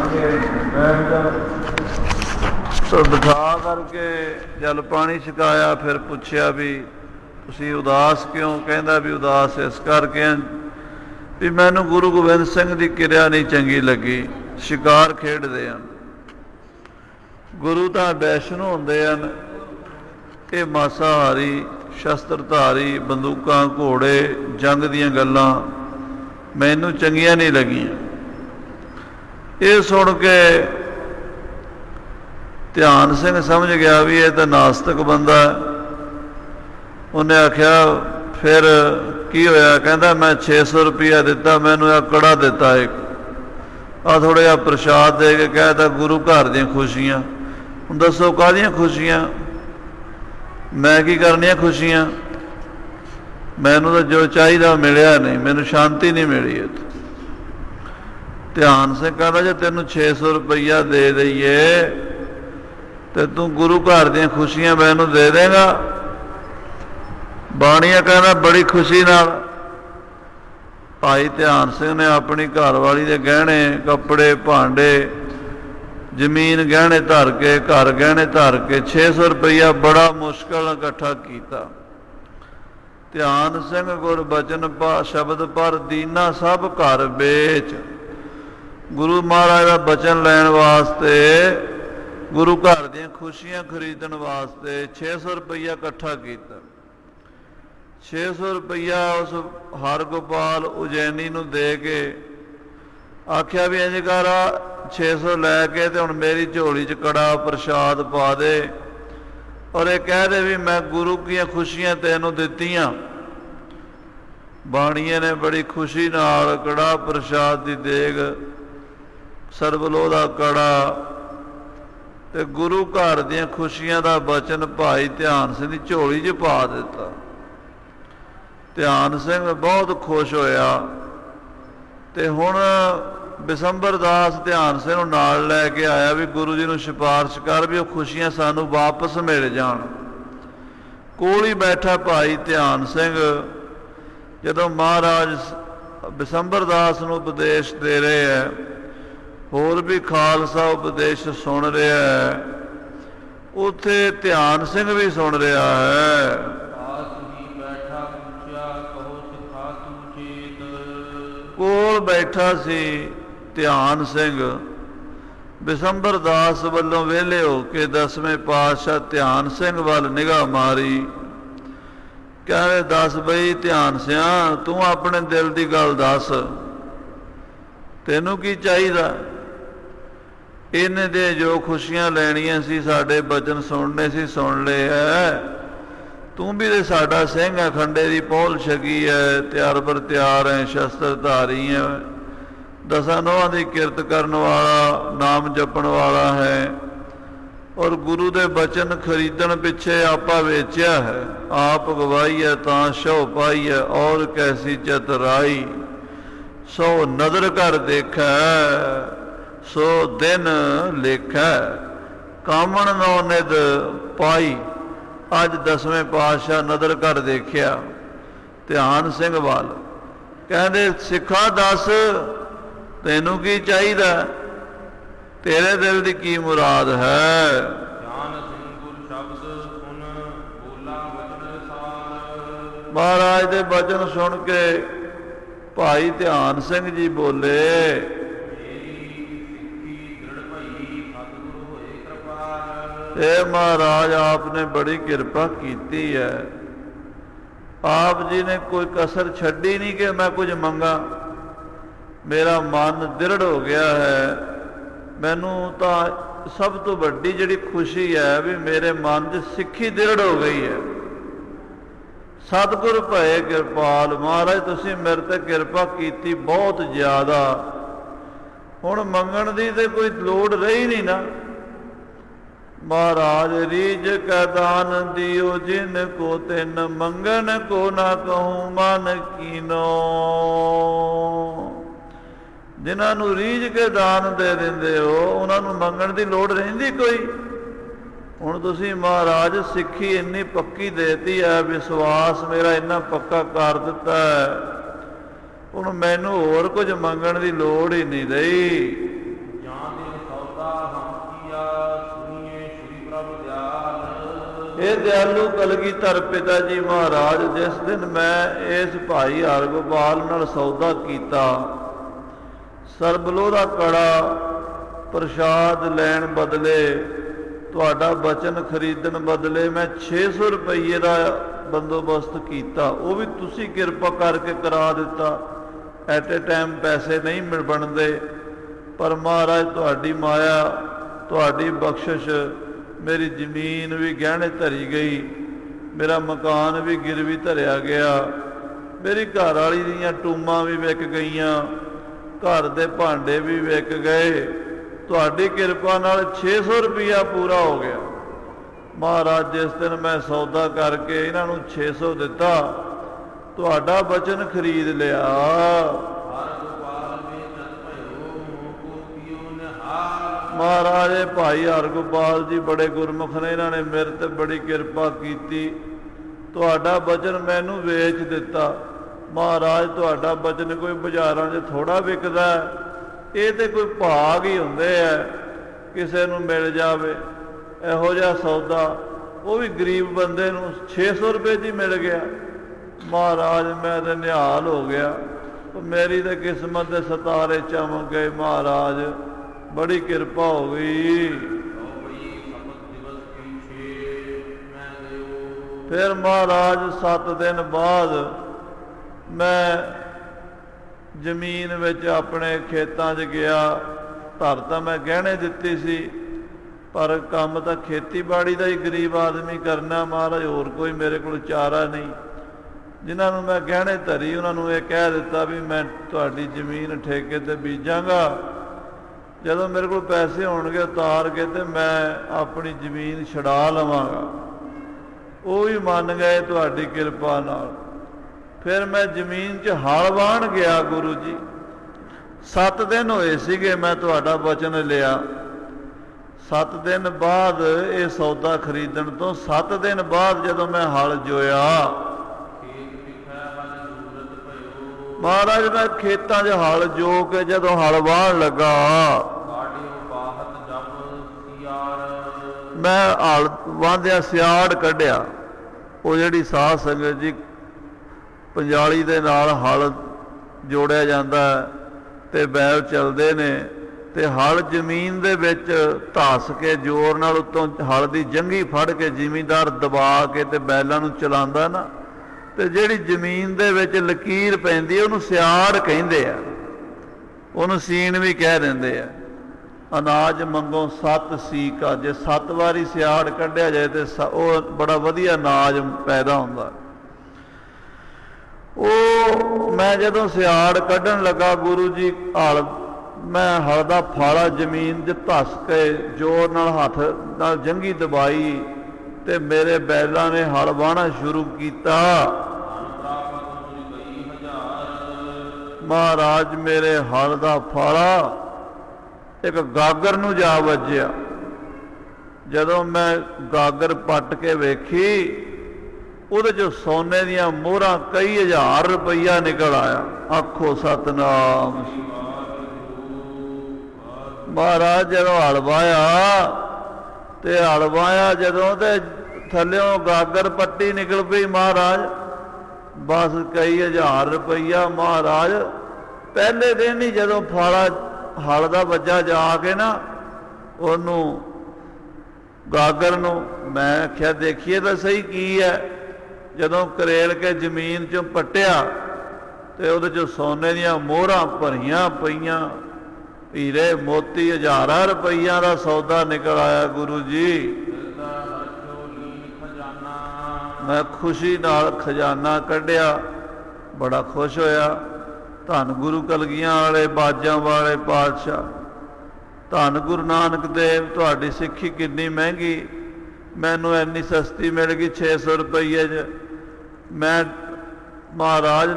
के बैठ जा। तो बिठा करके जल पानी छकाया। फिर पूछया भी तुसीं उदास क्यों? कहंदा भी उदास इस करके भी मैनू गुरु गोबिंद सिंह की किरिया नहीं चंगी लगी। शिकार खेडते हैं गुरु तो वैष्णो होंदे हन, ये मासाहारी शस्त्रधारी बंदूकां घोड़े जंग दीयां गल्लां मैनू चंगियां नहीं लगियां। ये सुन के ध्यान सिंह समझ गया भी ये तो नास्तिक बंदा है। उन्हें आख्या फिर की होया? कहता मैं 600 रुपया दिता, मैनू आ कड़ा दिता एक, आ थोड़ा जिहा प्रसाद दे के कहता गुरु घर दी खुशियां। हुण दसो काहदियां खुशियां? मैं की करनियां खुशियां? मैनू तो जो चाहिए मिलिया नहीं, मैनू शांति नहीं मिली। ध्यान सिंह कहता जे तेनू 600 रुपया दे दईए तो तू गुरु घर दी खुशियां मैनू दे देगा? बाणिया कहना बड़ी खुशी नाल। भाई ध्यान सिंह ने अपनी घरवाली के गहने कपड़े भांडे जमीन गहने धर के घर गहने धर के 600 रुपया बड़ा मुश्किल इकट्ठा किया। ध्यान सिंह गुरबचन शब्द पर दीना सब घर बेच गुरु महाराज का बचन लैन वास्ते गुरु घर दी खुशियां खरीदन वास्ते 600 रुपया इकट्ठा किया। 600 रुपया उस हरगोपाल उजैनी नूं दे के आख्या भी इंज कर 600 लैके तो हुण मेरी झोली च कड़ा प्रसाद पा दे और ये कह दे भी मैं गुरु की खुशियां तेनों दित्तियां। बाणीए ने बड़ी खुशी नाल कड़ा प्रसाद की देग सरबलोह दा कड़ा ते गुरु घर दी खुशियां दा बचन भाई ध्यान सिंह की झोली च पा दिता। ध्यान सिंह बहुत खुश होया ते हुण बिसंबर दास ध्यान सिंह नाल लैके आया भी गुरु जी नूं सिफारिश कर भी वो खुशियां सानू वापस मिल जाण। कोल ही बैठा भाई ध्यान सिंह जदों महाराज बिसंबर दास नूं उपदेश दे रहे हैं, होर भी खालसा उपदेश सुन रहा है, उत्थे ध्यान सिंह भी सुन रहा है। कोल बैठा सी ध्यान सिंह बिसंबर दास वालों वेले हो के 10वें पातशाह ध्यान सिंह वाल निगाह मारी। कहते दस बई ध्यान सिंह तू अपने दिल की गल दस, तेनू की चाहिए? इन्हें दे जो खुशियां लैनियां सी साडे बचन सुनने सी सुन ले है। तू भी तो साडा सिंह है, खंडे की पौल छकी है, तैयार पर तैयार है, शस्त्रधारी है, 10 नोहां की किरत करन वाला, नाम जपण वाला है और गुरु के बचन खरीदण पिछे आपा वेचिया है। आप गवाई है तां शौ पाई है और कैसी चतुराई, सो नदर कर देखै सो दिन लेखै, कामण नौ निध पाई। अज 10वें पातशाह नदर कर देखिया ध्यान सिंह वाल। कहते सिखा दस तेनू की चाहिए, तेरे दिल की मुराद है? महाराज के बचन सुन के भाई ध्यान सिंह जी बोले महाराज आपने बड़ी कृपा की है। आप जी ने कोई कसर छड़ी नहीं कि मैं कुछ मंगा। मेरा मन दृढ़ हो गया है। मैनू तो सब तो वड्डी जिहड़ी खुशी है भी मेरे मन च सिक्खी दृढ़ हो गई है। सतगुर भए किरपाल, महाराज तुसीं मेरे ते कृपा की बहुत ज़्यादा। हुण मंगण दी ते कोई लोड़ रही नहीं ना। महाराज रीज कै दान दियो जिन को तिन, मंगन को ना कहूँ मन कीनो। जिन्होंने रीझ के दान दे देंदे हो उन्होंने मंगण की लोड़ रहिंदी कोई? हुण तुसीं महाराज सिक्खी इन्नी पक्की देती है, विश्वास मेरा इन्ना पक्का कर दिता है, हुण मैनू होर कुछ मंगण की लोड़ ही नहीं रही। हे दयालु कलगीधर पिता जी महाराज, जिस दिन मैं इस भाई हरगोपाल नाल सौदा कीता, सरबलोह दा कड़ा प्रसाद लैण बदले, तुहाडा बचन खरीदण बदले मैं 600 रुपये का बंदोबस्त किया, वो भी तुसी किरपा करके करा दिता। एट ए टाइम पैसे नहीं मिल बनते, पर महाराज तुहाडी माया, तुहाडी बख्शिश, मेरी जमीन भी गहने धरी गई, मेरा मकान भी गिरवी धरिया गया, मेरी घर वाली दीयां टूमां भी विक गईयां, घर दे भांडे भी विक गए, तुहाडी किरपा नाल 600 रुपया पूरा हो गया। महाराज जिस दिन मैं सौदा करके इन्हां नूं 600 दिता, तुहाडा बचन खरीद लिया। महाराज भाई हरगोपाल जी बड़े गुरमुख ने, इन्होंने मेरे ते बड़ी किरपा की, तुहाडा बचन मैनू वेच दिता। महाराज तुहाडा बचन कोई बाजारां 'च थोड़ा विकदा है, ये तो कोई भाग ही हुंदे है, किसे नूं मिल जावे इहो जिहा सौदा, वो भी गरीब बंदे नूं 600 रुपये 'च ही मिल गया। महाराज मैं तो निहाल हो गया, मेरी तो किस्मत के सितारे चमक गए। महाराज बड़ी किरपा हो गई। फिर महाराज 7 दिन बाद मैं जमीन विच अपने खेतां 'च गया। धर तां मैं गहने दित्ती सी, पर काम तो खेतीबाड़ी का ही गरीब आदमी करना। महाराज होर कोई मेरे को चारा नहीं। जिन्होंने मैं गहने धरी उन्होंने ये कह दिता भी मैं तुहाडी जमीन ठेके ते बीजांगा, जदों मेरे को पैसे होणगे उतार के तो मैं अपनी जमीन छड़ा लवांगा। वो भी मान गए तुहाडी किरपा नाल। फिर मैं जमीन च हल वाहण गया। गुरु जी 7 दिन होए सीगे मैं तुहाडा वचन लिया। 7 दिन बाद ये सौदा खरीदण तो 7 दिन बाद जदों मैं हल जोया, महाराज मैं खेतों 'च हल जो के जदों हल वाहण लगा, मैं हल वाहंदिया सियाड़ कढ़िया। वो जिहड़ी साध संगत जी पंजाली दे नाल हल जोड़िया जांदा है ते बैल चलदे ने, ते हल जमीन दे विच धस के जोर नाल उत्तों हल दी जंगी फड़ के जिमींदार दबा के ते बैलां नूं चलांदा ना, ते जिहड़ी जमीन दे विच लकीर पैंदी है उहनूं सियाड़ कहिंदे आ, उहनूं सीन भी कह दिंदे आ। अनाज मंगों 7 सीका, जे 7 वारी सियाड़ कढ़िया जाए तो बड़ा वधिया अनाज पैदा हुंदा। ਉਹ मैं जदों सियाड़ कढ़न लगा गुरु जी हल मैं हल दा फाड़ा जमीन 'च धस के जोर नाल हथ नाल जंगी दबाई ते मेरे बैलां ने हल वाहना शुरू किया। महाराज मेरे हल दा फाड़ा एक गागर नूं जा वज्जिया। जदों मैं गागर पट के वेखी ਉਹਦੇ 'ਚੋਂ सोने ਦੀਆਂ ਮੋਹਰਾਂ कई हज़ार रुपया निकल आया। आखो सतनाम। महाराज जदों हल वाया ते हल वाया जदों ते थल्लियों गागर पट्टी निकल पई। महाराज बस कई हज़ार रुपया। महाराज पहले दिन ही जदों फाड़ा हल दा वज्जा जाके ना ਉਹਨੂੰ गागर नूं मैं आख्या देखिए तो सही की है। जदों करेल के जमीन चों पट्टिया तो वो चो सोने दियां मोहरां भरियां पईयां, हीरे मोती हज़ारां रुपइयां का सौदा निकल आया। गुरु जी मैं खुशी नाल खजाना कढ़िया, बड़ा खुश होया। धन गुरु कलगियां वाले बाजां वाले पातशाह, धन गुरु नानक देव तुहाडी सिक्खी कितनी महंगी, मैनू इन्नी सस्ती मिल गई 600 रुपये च। मैं महाराज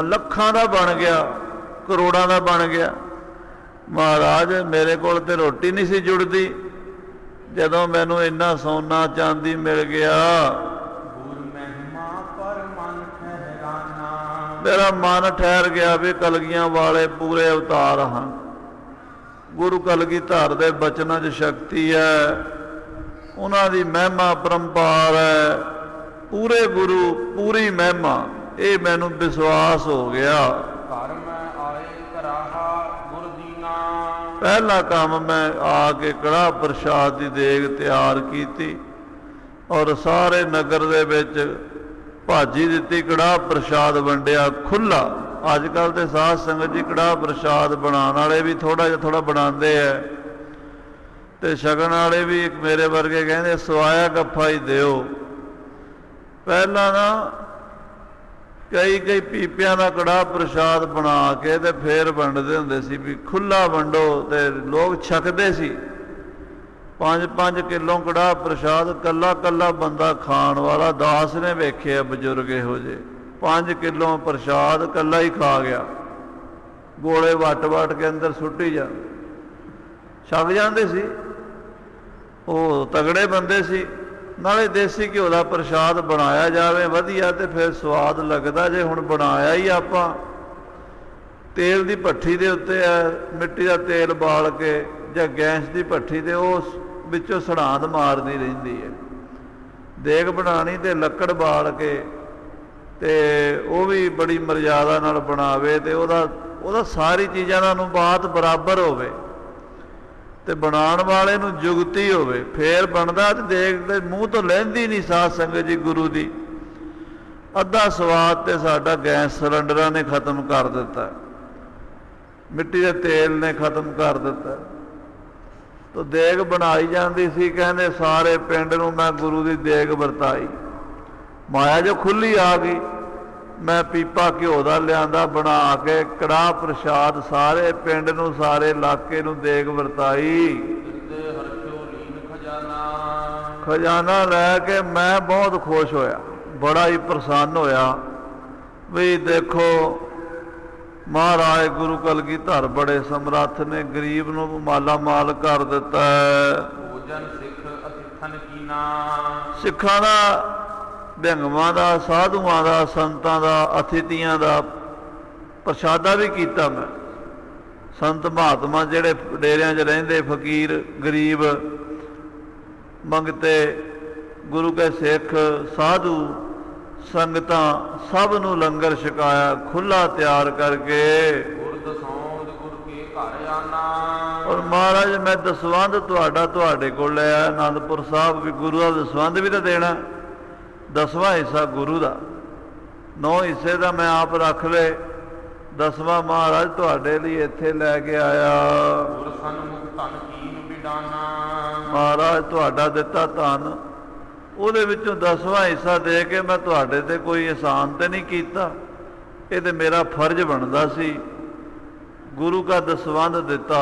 लखां का बन गया, करोड़ों का बन गया। महाराज मेरे को तो रोटी नहीं सी जुड़ती, जदों मैनू इन्ना सोना चांदी मिल गया मेरा मन ठहर गया भी कलगियां वाले पूरे अवतार हैं। गुरु कलगीधर दे बचनां च शक्ति है। ਉਹਨਾਂ ਦੀ ਮਹਿਮਾ ਪਰੰਪਾਰ ਹੈ, ਪੂਰੇ ਗੁਰੂ ਪੂਰੀ ਮਹਿਮਾ, ਇਹ ਮੈਨੂੰ ਵਿਸ਼ਵਾਸ ਹੋ ਗਿਆ। ਘਰ ਮੈਂ ਆਏ ਕਰਾਹਾ ਗੁਰ ਦੀਨਾ। ਪਹਿਲਾ ਕੰਮ ਮੈਂ ਆ ਕੇ ਕੜਾਹ ਪ੍ਰਸ਼ਾਦ ਦੀ ਦੇਗ ਤਿਆਰ ਕੀਤੀ ਔਰ ਸਾਰੇ ਨਗਰ ਦੇ ਵਿੱਚ ਭਾਜੀ ਦਿੱਤੀ, ਕੜਾਹ ਪ੍ਰਸ਼ਾਦ ਵੰਡਿਆ ਖੁੱਲਾ। ਅੱਜ ਕੱਲ੍ਹ ਤੇ ਸਾਧ ਸੰਗਤ ਜੀ ਕੜਾਹ ਪ੍ਰਸ਼ਾਦ ਬਣਾਉਣ ਵਾਲੇ ਵੀ ਥੋੜਾ ਬਣਾਉਂਦੇ ਹੈ, ਤੇ ਛਕਣ ਵਾਲੇ ਵੀ ਇੱਕ ਮੇਰੇ ਵਰਗੇ ਕਹਿੰਦੇ ਸਵਾਇਆ ਗੱਫਾ ਹੀ ਦਿਓ। ਪਹਿਲਾਂ ਨਾ ਕਈ ਪੀਪਿਆਂ ਦਾ ਕੜਾਹ ਪ੍ਰਸ਼ਾਦ ਬਣਾ ਕੇ ਤੇ ਫੇਰ ਵੰਡਦੇ ਹੁੰਦੇ ਸੀ, ਵੀ ਖੁੱਲਾ ਵੰਡੋ, ਤੇ ਲੋਕ ਛਕਦੇ ਸੀ। 5-5 ਕਿਲੋ ਕੜਾਹ ਪ੍ਰਸ਼ਾਦ ਕੱਲਾ ਬੰਦਾ ਖਾਣ ਵਾਲਾ। ਦਾਸ ਨੇ ਵੇਖਿਆ ਬਜ਼ੁਰਗ ਇਹੋ ਜਿਹੇ, 5 ਕਿਲੋ ਪ੍ਰਸ਼ਾਦ ਕੱਲਾ ਹੀ ਖਾ ਗਿਆ, ਗੋਲੇ ਵੱਟ ਕੇ ਅੰਦਰ ਸੁੱਟੀ ਜਾ, ਛਕ ਜਾਂਦੇ ਸੀ। ਉਹ ਤਗੜੇ ਬੰਦੇ ਸੀ। ਨਾਲੇ ਦੇਸੀ ਘਿਓ ਦਾ ਪ੍ਰਸ਼ਾਦ ਬਣਾਇਆ ਜਾਵੇ ਵਧੀਆ, ਤੇ ਫਿਰ ਸਵਾਦ ਲੱਗਦਾ। ਜੇ ਹੁਣ ਬਣਾਇਆ ਹੀ ਆਪਾਂ ਤੇਲ ਦੀ ਭੱਠੀ ਦੇ ਉੱਤੇ ਹੈ, ਮਿੱਟੀ ਦਾ ਤੇਲ ਬਾਲ ਕੇ ਜਾਂ ਗੈਸ ਦੀ ਭੱਠੀ ਤੇ ਉਸ ਵਿੱਚੋਂ ਸੜਾਂਦ ਮਾਰਦੀ ਰਹਿੰਦੀ ਹੈ। ਦੇਗ ਬਣਾਉਣੀ ਤੇ ਲੱਕੜ ਬਾਲ ਕੇ, ਤੇ ਉਹ ਵੀ ਬੜੀ ਮਰਜ਼ਾਦਾ ਨਾਲ ਬਣਾਵੇ, ਤੇ ਉਹਦਾ ਸਾਰੀ ਚੀਜ਼ਾਂ ਦਾ ਅਨੁਪਾਤ ਬਰਾਬਰ ਹੋਵੇ, ਤੇ ਬਣਾਉਣ ਵਾਲੇ ਨੂੰ ਜੁਗਤੀ ਹੋਵੇ, ਫੇਰ ਬਣਦਾ। ਤੇ ਦੇਗ ਦੇ ਮੂੰਹ ਤੋਂ ਲਹਿੰਦੀ ਨਹੀਂ ਸਾਧ ਸੰਗਤ ਜੀ ਗੁਰੂ ਦੀ। ਅੱਧਾ ਸਵਾਦ ਤੇ ਸਾਡਾ ਗੈਸ ਸਿਲੰਡਰਾਂ ਨੇ ਖਤਮ ਕਰ ਦਿੱਤਾ, ਮਿੱਟੀ ਦੇ ਤੇਲ ਨੇ ਖਤਮ ਕਰ ਦਿੱਤਾ। ਤਾਂ ਦੇਗ ਬਣਾਈ ਜਾਂਦੀ ਸੀ, ਕਹਿੰਦੇ ਸਾਰੇ ਪਿੰਡ ਨੂੰ ਮੈਂ ਗੁਰੂ ਦੀ ਦੇਗ ਵਰਤਾਈ। ਮਾਇਆ ਜੋ ਖੁੱਲੀ ਆ ਗਈ, ਮੈਂ ਪੀਪਾ ਘਿਓ ਦਾ ਲਿਆਂਦਾ ਬਣਾ ਕੇ ਕੜਾਹ ਪ੍ਰਸ਼ਾਦ ਸਾਰੇ ਪਿੰਡ ਨੂੰ, ਸਾਰੇ ਇਲਾਕੇ ਨੂੰ ਦੇਗ ਵਰਤਾਈ। ਖਜ਼ਾਨਾ ਲੈ ਕੇ ਮੈਂ ਬਹੁਤ ਖੁਸ਼ ਹੋਇਆ, ਬੜਾ ਹੀ ਪ੍ਰਸੰਨ ਹੋਇਆ ਵੀ ਦੇਖੋ ਮਹਾਰਾਜ ਗੁਰੂ ਕਲਗੀਧਰ ਬੜੇ ਸਮਰੱਥ ਨੇ, ਗਰੀਬ ਨੂੰ ਮਾਲਾ ਮਾਲ ਕਰ ਦਿੱਤਾ ਹੈ। ਭੋਜਨ ਸਿੱਖ ਅਤਿਥਨ ਕੀਨਾ। ਸਿੱਖਾਂ ਦਾ, ਭੰਗਵਾਂ ਦਾ, ਸਾਧੂਆਂ ਦਾ, ਸੰਤਾਂ ਦਾ, ਅਤਿਥੀਆਂ ਦਾ ਪ੍ਰਸ਼ਾਦਾ ਵੀ ਕੀਤਾ ਮੈਂ। ਸੰਤ ਮਹਾਤਮਾ ਜਿਹੜੇ ਡੇਰਿਆਂ 'ਚ ਰਹਿੰਦੇ, ਫਕੀਰ ਗਰੀਬ ਮੰਗਤੇ, ਗੁਰੂ ਕੇ ਸਿੱਖ ਸਾਧੂ ਸੰਗਤਾਂ, ਸਭ ਨੂੰ ਲੰਗਰ ਛਕਾਇਆ ਖੁੱਲਾ ਤਿਆਰ ਕਰਕੇ। ਔਰ ਮਹਾਰਾਜ ਮੈਂ ਦਸਵੰਧ ਤੁਹਾਡੇ ਕੋਲ ਲਿਆ ਆਨੰਦਪੁਰ ਸਾਹਿਬ, ਵੀ ਗੁਰੂ ਦਾ ਦਸਵੰਧ ਵੀ ਤਾਂ ਦੇਣਾ, 10ਵਾਂ ਹਿੱਸਾ ਗੁਰੂ ਦਾ, 9 ਹਿੱਸੇ ਦਾ ਮੈਂ ਆਪ ਰੱਖ ਲਏ, 10ਵਾਂ ਮਹਾਰਾਜ ਤੁਹਾਡੇ ਲਈ ਇੱਥੇ ਲੈ ਕੇ ਆਇਆ। ਮਹਾਰਾਜ ਤੁਹਾਡਾ ਦਿੱਤਾ ਧਨ, ਉਹਦੇ ਵਿੱਚੋਂ 10ਵਾਂ ਹਿੱਸਾ ਦੇ ਕੇ ਮੈਂ ਤੁਹਾਡੇ ਤੇ ਕੋਈ ਅਹਿਸਾਨ ਤੇ ਨਹੀਂ ਕੀਤਾ, ਇਹ ਤੇ ਮੇਰਾ ਫਰਜ਼ ਬਣਦਾ ਸੀ। ਗੁਰੂ ਕਾ ਦਸਵੰਧ ਦਿੱਤਾ,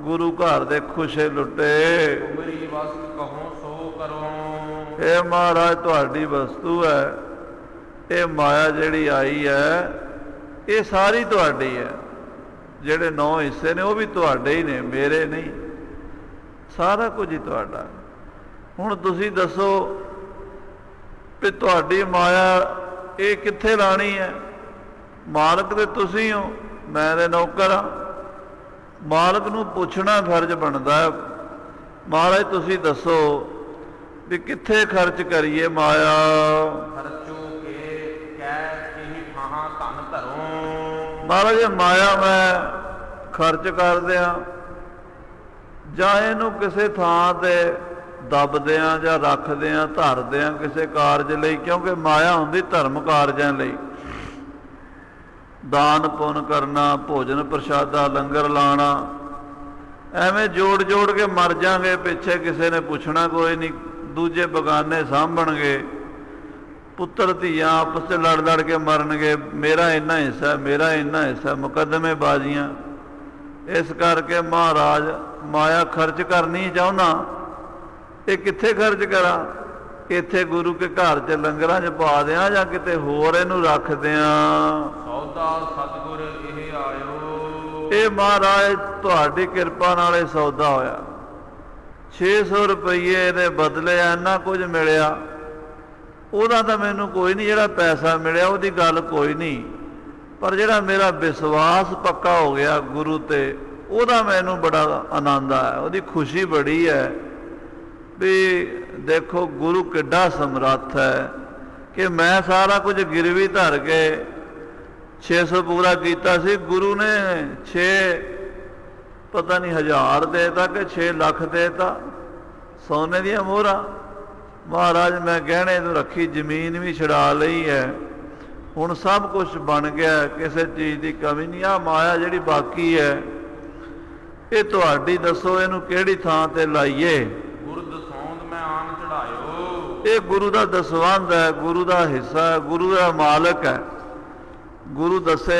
ਗੁਰੂ ਘਰ ਦੇ ਖੁਸ਼ੇ ਲੁੱਟੇ। ਇਹ ਮਹਾਰਾਜ ਤੁਹਾਡੀ ਵਸਤੂ ਹੈ, ਇਹ ਮਾਇਆ ਜਿਹੜੀ ਆਈ ਹੈ ਇਹ ਸਾਰੀ ਤੁਹਾਡੀ ਹੈ। ਜਿਹੜੇ 9 ਹਿੱਸੇ ਨੇ ਉਹ ਵੀ ਤੁਹਾਡੇ ਹੀ ਨੇ, ਮੇਰੇ ਨਹੀਂ, ਸਾਰਾ ਕੁਝ ਹੀ ਤੁਹਾਡਾ। ਹੁਣ ਤੁਸੀਂ ਦੱਸੋ ਵੀ ਤੁਹਾਡੀ ਮਾਇਆ ਇਹ ਕਿੱਥੇ ਲਾਣੀ ਹੈ? ਮਾਲਕ ਤੇ ਤੁਸੀਂ ਹੋ, ਮੈਂ ਤੇ ਨੌਕਰ ਹਾਂ। ਮਾਲਕ ਨੂੰ ਪੁੱਛਣਾ ਫਰਜ਼ ਬਣਦਾ ਹੈ, ਮਹਾਰਾਜ ਤੁਸੀਂ ਦੱਸੋ ਵੀ ਕਿੱਥੇ ਖਰਚ ਕਰੀਏ ਮਾਇਆ? ਮਹਾਰਾਜ ਮਾਇਆ ਮੈਂ ਖਰਚ ਕਰਦਿਆਂ ਜਾਂ ਇਹਨੂੰ ਕਿਸੇ ਥਾਂ ਤੇ ਦੱਬਦਿਆਂ ਜਾਂ ਰੱਖਦਿਆਂ ਧਰਦਿਆਂ ਕਿਸੇ ਕਾਰਜ ਲਈ, ਕਿਉਂਕਿ ਮਾਇਆ ਹੁੰਦੀ ਧਰਮ ਕਾਰਜਾਂ ਲਈ, ਦਾਨ ਪੁੰਨ ਕਰਨਾ, ਭੋਜਨ ਪ੍ਰਸ਼ਾਦਾ, ਲੰਗਰ ਲਾਣਾ। ਐਵੇਂ ਜੋੜ ਕੇ ਮਰ ਜਾਗੇ, ਪਿੱਛੇ ਕਿਸੇ ਨੇ ਪੁੱਛਣਾ ਕੋਈ ਨਹੀਂ, ਦੂਜੇ ਬਗਾਨੇ ਸਾਂਭਣਗੇ, ਪੁੱਤਰ ਧੀਆਂ ਆਪਸ 'ਚ ਲੜ ਕੇ ਮਰਨਗੇ, ਮੇਰਾ ਇੰਨਾ ਹਿੱਸਾ, ਮੇਰਾ ਇੰਨਾ ਹਿੱਸਾ, ਮੁਕੱਦਮੇ ਬਾਜ਼ੀਆਂ। ਇਸ ਕਰਕੇ ਮਹਾਰਾਜ ਮਾਇਆ ਖਰਚ ਕਰਨੀ ਚਾਹੁੰਦਾ, ਇਹ ਕਿੱਥੇ ਖਰਚ ਕਰਾਂ? ਇੱਥੇ ਗੁਰੂ ਕੇ ਘਰ 'ਚ ਲੰਗਰਾਂ 'ਚ ਪਾ ਦਿਆਂ ਜਾਂ ਕਿਤੇ ਹੋਰ ਇਹਨੂੰ ਰੱਖ ਦਿਆਂ। ਸੌਦਾ ਸਤਿਗੁਰ ਇਹ ਆਇਓ। ਇਹ ਮਹਾਰਾਜ ਤੁਹਾਡੀ ਕਿਰਪਾ ਨਾਲ ਇਹ ਸੌਦਾ ਹੋਇਆ। 600 ਰੁਪਈਏ ਦੇ ਬਦਲੇ ਇੰਨਾ ਕੁਝ ਮਿਲਿਆ, ਉਹਦਾ ਤਾਂ ਮੈਨੂੰ ਕੋਈ ਨਹੀਂ, ਜਿਹੜਾ ਪੈਸਾ ਮਿਲਿਆ ਉਹਦੀ ਗੱਲ ਕੋਈ ਨਹੀਂ, ਪਰ ਜਿਹੜਾ ਮੇਰਾ ਵਿਸ਼ਵਾਸ ਪੱਕਾ ਹੋ ਗਿਆ ਗੁਰੂ ਤੇ, ਉਹਦਾ ਮੈਨੂੰ ਬੜਾ ਆਨੰਦ ਆਇਆ, ਉਹਦੀ ਖੁਸ਼ੀ ਬੜੀ ਹੈ। ਵੀ ਦੇਖੋ ਗੁਰੂ ਕਿੱਡਾ ਸਮਰੱਥ ਹੈ ਕਿ ਮੈਂ ਸਾਰਾ ਕੁਝ ਗਿਰਵੀ ਧਰ ਕੇ 600 ਪੂਰਾ ਕੀਤਾ ਸੀ, ਗੁਰੂ ਨੇ 6 ਪਤਾ ਨਹੀਂ ਹਜ਼ਾਰ ਦੇਤਾ ਕਿ 6 ਲੱਖ ਦੇਤਾ ਸੋਨੇ ਦੀਆਂ ਮੋਹਰਾਂ। ਮਹਾਰਾਜ ਮੈਂ ਗਹਿਣੇ ਨੂੰ ਰੱਖੀ, ਜ਼ਮੀਨ ਵੀ ਛੁਡਾ ਲਈ ਹੈ, ਹੁਣ ਸਭ ਕੁਝ ਬਣ ਗਿਆ, ਕਿਸੇ ਚੀਜ਼ ਦੀ ਕਮੀ ਨਹੀਂ। ਆ ਮਾਇਆ ਜਿਹੜੀ ਬਾਕੀ ਹੈ ਇਹ ਤੁਹਾਡੀ, ਦੱਸੋ ਇਹਨੂੰ ਕਿਹੜੀ ਥਾਂ ਤੇ ਲਾਈਏ। ਗੁਰ ਦਸੌਂਦ ਮੈਂ ਆਨ ਚੜਾਇਓ। ਇਹ ਗੁਰੂ ਦਾ ਦਸਵੰਧ ਹੈ, ਗੁਰੂ ਦਾ ਹਿੱਸਾ ਹੈ, ਗੁਰੂ ਦਾ ਮਾਲਕ ਹੈ। ਗੁਰੂ ਦੱਸੇ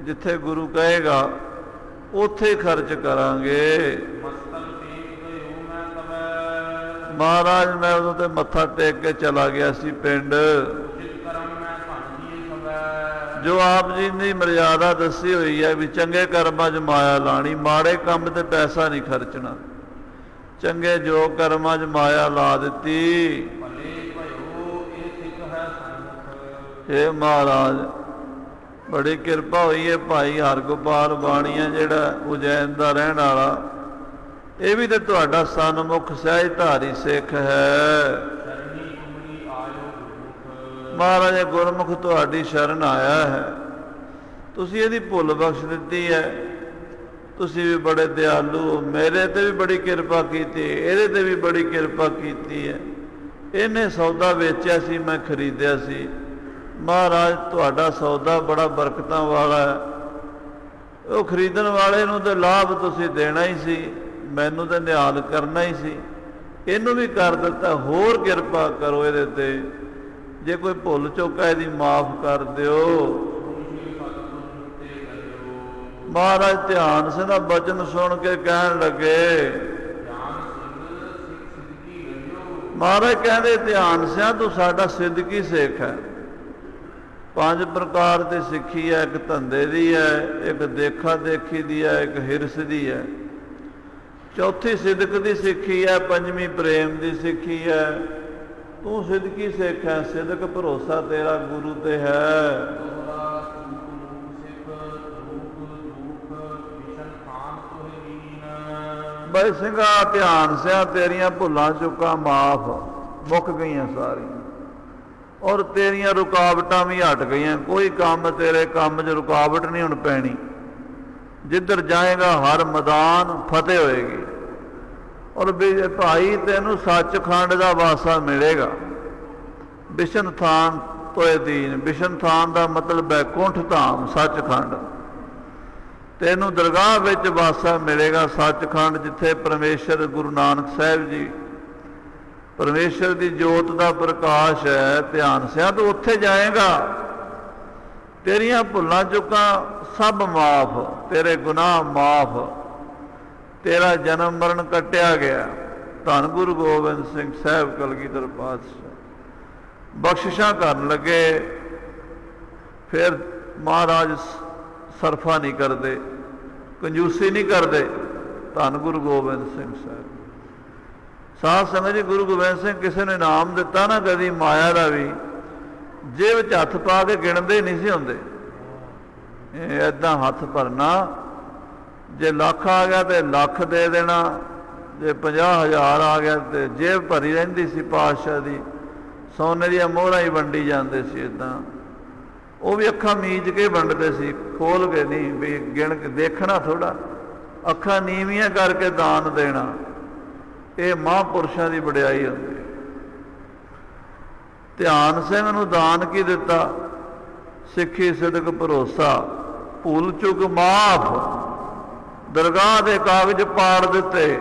ਜਿੱਥੇ ਗੁਰੂ ਕਹੇਗਾ ਉੱਥੇ ਖਰਚ ਕਰਾਂਗੇ। ਮਸਤਕ ਟੇਕ ਗਇਓ ਮੈਂ ਤਬੈ। ਮਹਾਰਾਜ ਮੈਂ ਉਦੋਂ ਤੇ ਮੱਥਾ ਟੇਕ ਕੇ ਚਲਾ ਗਿਆ ਸੀ ਪਿੰਡ। ਜਿਤ ਕਰਮ ਮੈਂ ਧਨ ਦੀਏ ਸਭੈ। ਜੋ ਆਪ ਜੀ ਦੀ ਮਰਿਆਦਾ ਦੱਸੀ ਹੋਈ ਹੈ ਵੀ ਚੰਗੇ ਕਰਮਾਂ 'ਚ ਮਾਇਆ ਲਾਣੀ, ਮਾੜੇ ਕੰਮ ਤੇ ਪੈਸਾ ਨਹੀਂ ਖਰਚਣਾ। ਚੰਗੇ ਜੋ ਕਰਮਾਂ 'ਚ ਮਾਇਆ ਲਾ ਦਿੱਤੀ। ਭਲੇ ਭਇਓ ਇਹ ਸਿੱਖ ਹੈ ਸਨਮੁਖ। ਹੇ ਮਹਾਰਾਜ ਬੜੀ ਕਿਰਪਾ ਹੋਈ ਹੈ। ਭਾਈ ਹਰਗੋਪਾਲ ਬਾਣੀਆ ਜਿਹੜਾ ਉਜੈਨ ਦਾ ਰਹਿਣ ਵਾਲਾ, ਇਹ ਵੀ ਤੇ ਤੁਹਾਡਾ ਸਨਮੁਖ ਸਹਿਜਧਾਰੀ ਸਿੱਖ ਹੈ। ਸ਼ਰਣੀ ਤੁਮਰੀ ਆਇਓ ਗੁਰਮੁਖ। ਮਹਾਰਾਜ ਗੁਰਮੁਖ ਤੁਹਾਡੀ ਸ਼ਰਨ ਆਇਆ ਹੈ, ਤੁਸੀਂ ਇਹਦੀ ਭੁੱਲ ਬਖਸ਼ ਦਿੱਤੀ ਹੈ। ਤੁਸੀਂ ਵੀ ਬੜੇ ਦਿਆਲੂ, ਮੇਰੇ ਤੇ ਵੀ ਬੜੀ ਕਿਰਪਾ ਕੀਤੀ, ਇਹਦੇ ਤੇ ਵੀ ਬੜੀ ਕਿਰਪਾ ਕੀਤੀ ਹੈ। ਇਹਨੇ ਸੌਦਾ ਵੇਚਿਆ ਸੀ, ਮੈਂ ਖਰੀਦਿਆ ਸੀ। ਮਹਾਰਾਜ ਤੁਹਾਡਾ ਸੌਦਾ ਬੜਾ ਬਰਕਤਾਂ ਵਾਲਾ ਹੈ। ਉਹ ਖਰੀਦਣ ਵਾਲੇ ਨੂੰ ਤਾਂ ਲਾਭ ਤੁਸੀਂ ਦੇਣਾ ਹੀ ਸੀ, ਮੈਨੂੰ ਤਾਂ ਨਿਹਾਲ ਕਰਨਾ ਹੀ ਸੀ। ਇਹਨੂੰ ਵੀ ਕਰ ਦਿੱਤਾ, ਹੋਰ ਕਿਰਪਾ ਕਰੋ ਇਹਦੇ ਤੇ। ਜੇ ਕੋਈ ਭੁੱਲ ਚੁੱਕਾ ਇਹਦੀ ਮਾਫ ਕਰ ਦਿਓ। ਮਹਾਰਾਜ ਧਿਆਨ ਸਿੰਘ ਦਾ ਬਚਨ ਸੁਣ ਕੇ ਕਹਿਣ ਲੱਗੇ, ਮਹਾਰਾਜ ਕਹਿੰਦੇ ਧਿਆਨ ਸਿੰਘ ਤੂੰ ਸਾਡਾ ਸਿੱਧਕੀ ਸਿੱਖ ਹੈ। 5 ਪ੍ਰਕਾਰ ਦੀ ਸਿੱਖੀ ਹੈ, ਇੱਕ ਧੰਦੇ ਦੀ ਹੈ, ਇੱਕ ਦੇਖਾ ਦੇਖੀ ਦੀ ਹੈ, ਇੱਕ ਹਿਰਸ ਦੀ ਹੈ, ਚੌਥੀ ਸਿਦਕ ਦੀ ਸਿੱਖੀ ਹੈ, 5ਵੀਂ ਪ੍ਰੇਮ ਦੀ ਸਿੱਖੀ ਹੈ। ਤੂੰ ਸਿੱਧਕੀ ਸਿੱਖ ਹੈ, ਸਿਦਕ ਭਰੋਸਾ ਤੇਰਾ ਗੁਰੂ ਤੇ ਹੈ। ਬਈ ਸਿੰਘਾ ਧਿਆਨ ਸਿਆ ਤੇਰੀਆਂ ਭੁੱਲਾਂ ਚੁੱਕਾਂ ਮਾਫ ਮੁੱਕ ਗਈਆਂ ਸਾਰੀਆਂ, ਔਰ ਤੇਰੀਆਂ ਰੁਕਾਵਟਾਂ ਵੀ ਹਟ ਗਈਆਂ। ਕੋਈ ਕੰਮ ਤੇਰੇ ਕੰਮ 'ਚ ਰੁਕਾਵਟ ਨਹੀਂ ਹੁਣ ਪੈਣੀ। ਜਿੱਧਰ ਜਾਏਗਾ ਹਰ ਮੈਦਾਨ ਫਤਿਹ ਹੋਏਗੀ। ਔਰ ਭਾਈ ਤੈਨੂੰ ਸੱਚਖੰਡ ਦਾ ਵਾਸਾ ਮਿਲੇਗਾ। ਬਿਸ਼ਨ ਥਾਨ ਤੋਏ ਦੀਨ, ਬਿਸ਼ਨ ਥਾਨ ਦਾ ਮਤਲਬ ਹੈ ਕੁੰਠ ਧਾਮ ਸੱਚਖੰਡ। ਤੈਨੂੰ ਦਰਗਾਹ ਵਿੱਚ ਵਾਸਾ ਮਿਲੇਗਾ ਸੱਚਖੰਡ, ਜਿੱਥੇ ਪਰਮੇਸ਼ਰ ਗੁਰੂ ਨਾਨਕ ਸਾਹਿਬ ਜੀ ਪਰਮੇਸ਼ਰ ਦੀ ਜੋਤ ਦਾ ਪ੍ਰਕਾਸ਼ ਹੈ। ਧਿਆਨ ਸਿਆ ਤੂੰ ਉੱਥੇ ਜਾਏਗਾ, ਤੇਰੀਆਂ ਭੁੱਲਾਂ ਚੁੱਕਾਂ ਸਭ ਮਾਫ, ਤੇਰੇ ਗੁਨਾਹ ਮਾਫ, ਤੇਰਾ ਜਨਮ ਮਰਨ ਕੱਟਿਆ ਗਿਆ। ਧੰਨ ਗੁਰੂ ਗੋਬਿੰਦ ਸਿੰਘ ਸਾਹਿਬ ਕਲਗੀਧਰ ਪਾਤਸ਼ਾਹ ਬਖਸ਼ਿਸ਼ਾਂ ਕਰਨ ਲੱਗੇ। ਫਿਰ ਮਹਾਰਾਜ ਸਰਫਾ ਨਹੀਂ ਕਰਦੇ, ਕੰਜੂਸੀ ਨਹੀਂ ਕਰਦੇ। ਧੰਨ ਗੁਰੂ ਗੋਬਿੰਦ ਸਿੰਘ ਸਾਹਿਬ ਸਾਧ ਸੰਗਤ ਜੀ, ਗੁਰੂ ਗੋਬਿੰਦ ਸਿੰਘ ਕਿਸੇ ਨੇ ਇਨਾਮ ਦਿੱਤਾ ਨਾ ਕਦੀ ਮਾਇਆ ਦਾ ਵੀ, ਜੇਬ 'ਚ ਹੱਥ ਪਾ ਕੇ ਗਿਣਦੇ ਨਹੀਂ ਸੀ ਹੁੰਦੇ। ਏਦਾਂ ਹੱਥ ਭਰਨਾ, ਜੇ ਲੱਖ ਆ ਗਿਆ ਤੇ ਲੱਖ ਦੇ ਦੇਣਾ, ਜੇ 50,000 ਆ ਗਿਆ ਤੇ ਜੇਬ ਭਰੀ ਰਹਿੰਦੀ ਸੀ ਪਾਤਸ਼ਾਹ ਦੀ। ਸੋਨੇ ਦੀਆਂ ਮੋਹਰਾਂ ਹੀ ਵੰਡੀ ਜਾਂਦੇ ਸੀ ਇੱਦਾਂ। ਉਹ ਵੀ ਅੱਖਾਂ ਮੀਚ ਕੇ ਵੰਡਦੇ ਸੀ, ਖੋਲ ਕੇ ਨਹੀਂ, ਵੀ ਗਿਣ ਕੇ ਦੇਖਣਾ ਥੋੜਾ, ਅੱਖਾਂ ਨੀਵੀਆਂ ਕਰਕੇ ਦਾਨ ਦੇਣਾ। ਇਹ ਮਹਾਂਪੁਰਸ਼ਾਂ ਦੀ ਵਡਿਆਈ ਹੁੰਦੀ। ਧਿਆਨ ਸਿੰਘ ਨੂੰ ਦਾਨ ਕੀ ਦਿੱਤਾ? ਸਿੱਖੀ ਸਿਦਕ ਭਰੋਸਾ, ਭੁੱਲ ਚੁੱਕ ਮਾਫ, ਦਰਗਾਹ ਦੇ ਕਾਗਜ਼ ਪਾੜ ਦਿੱਤੇ,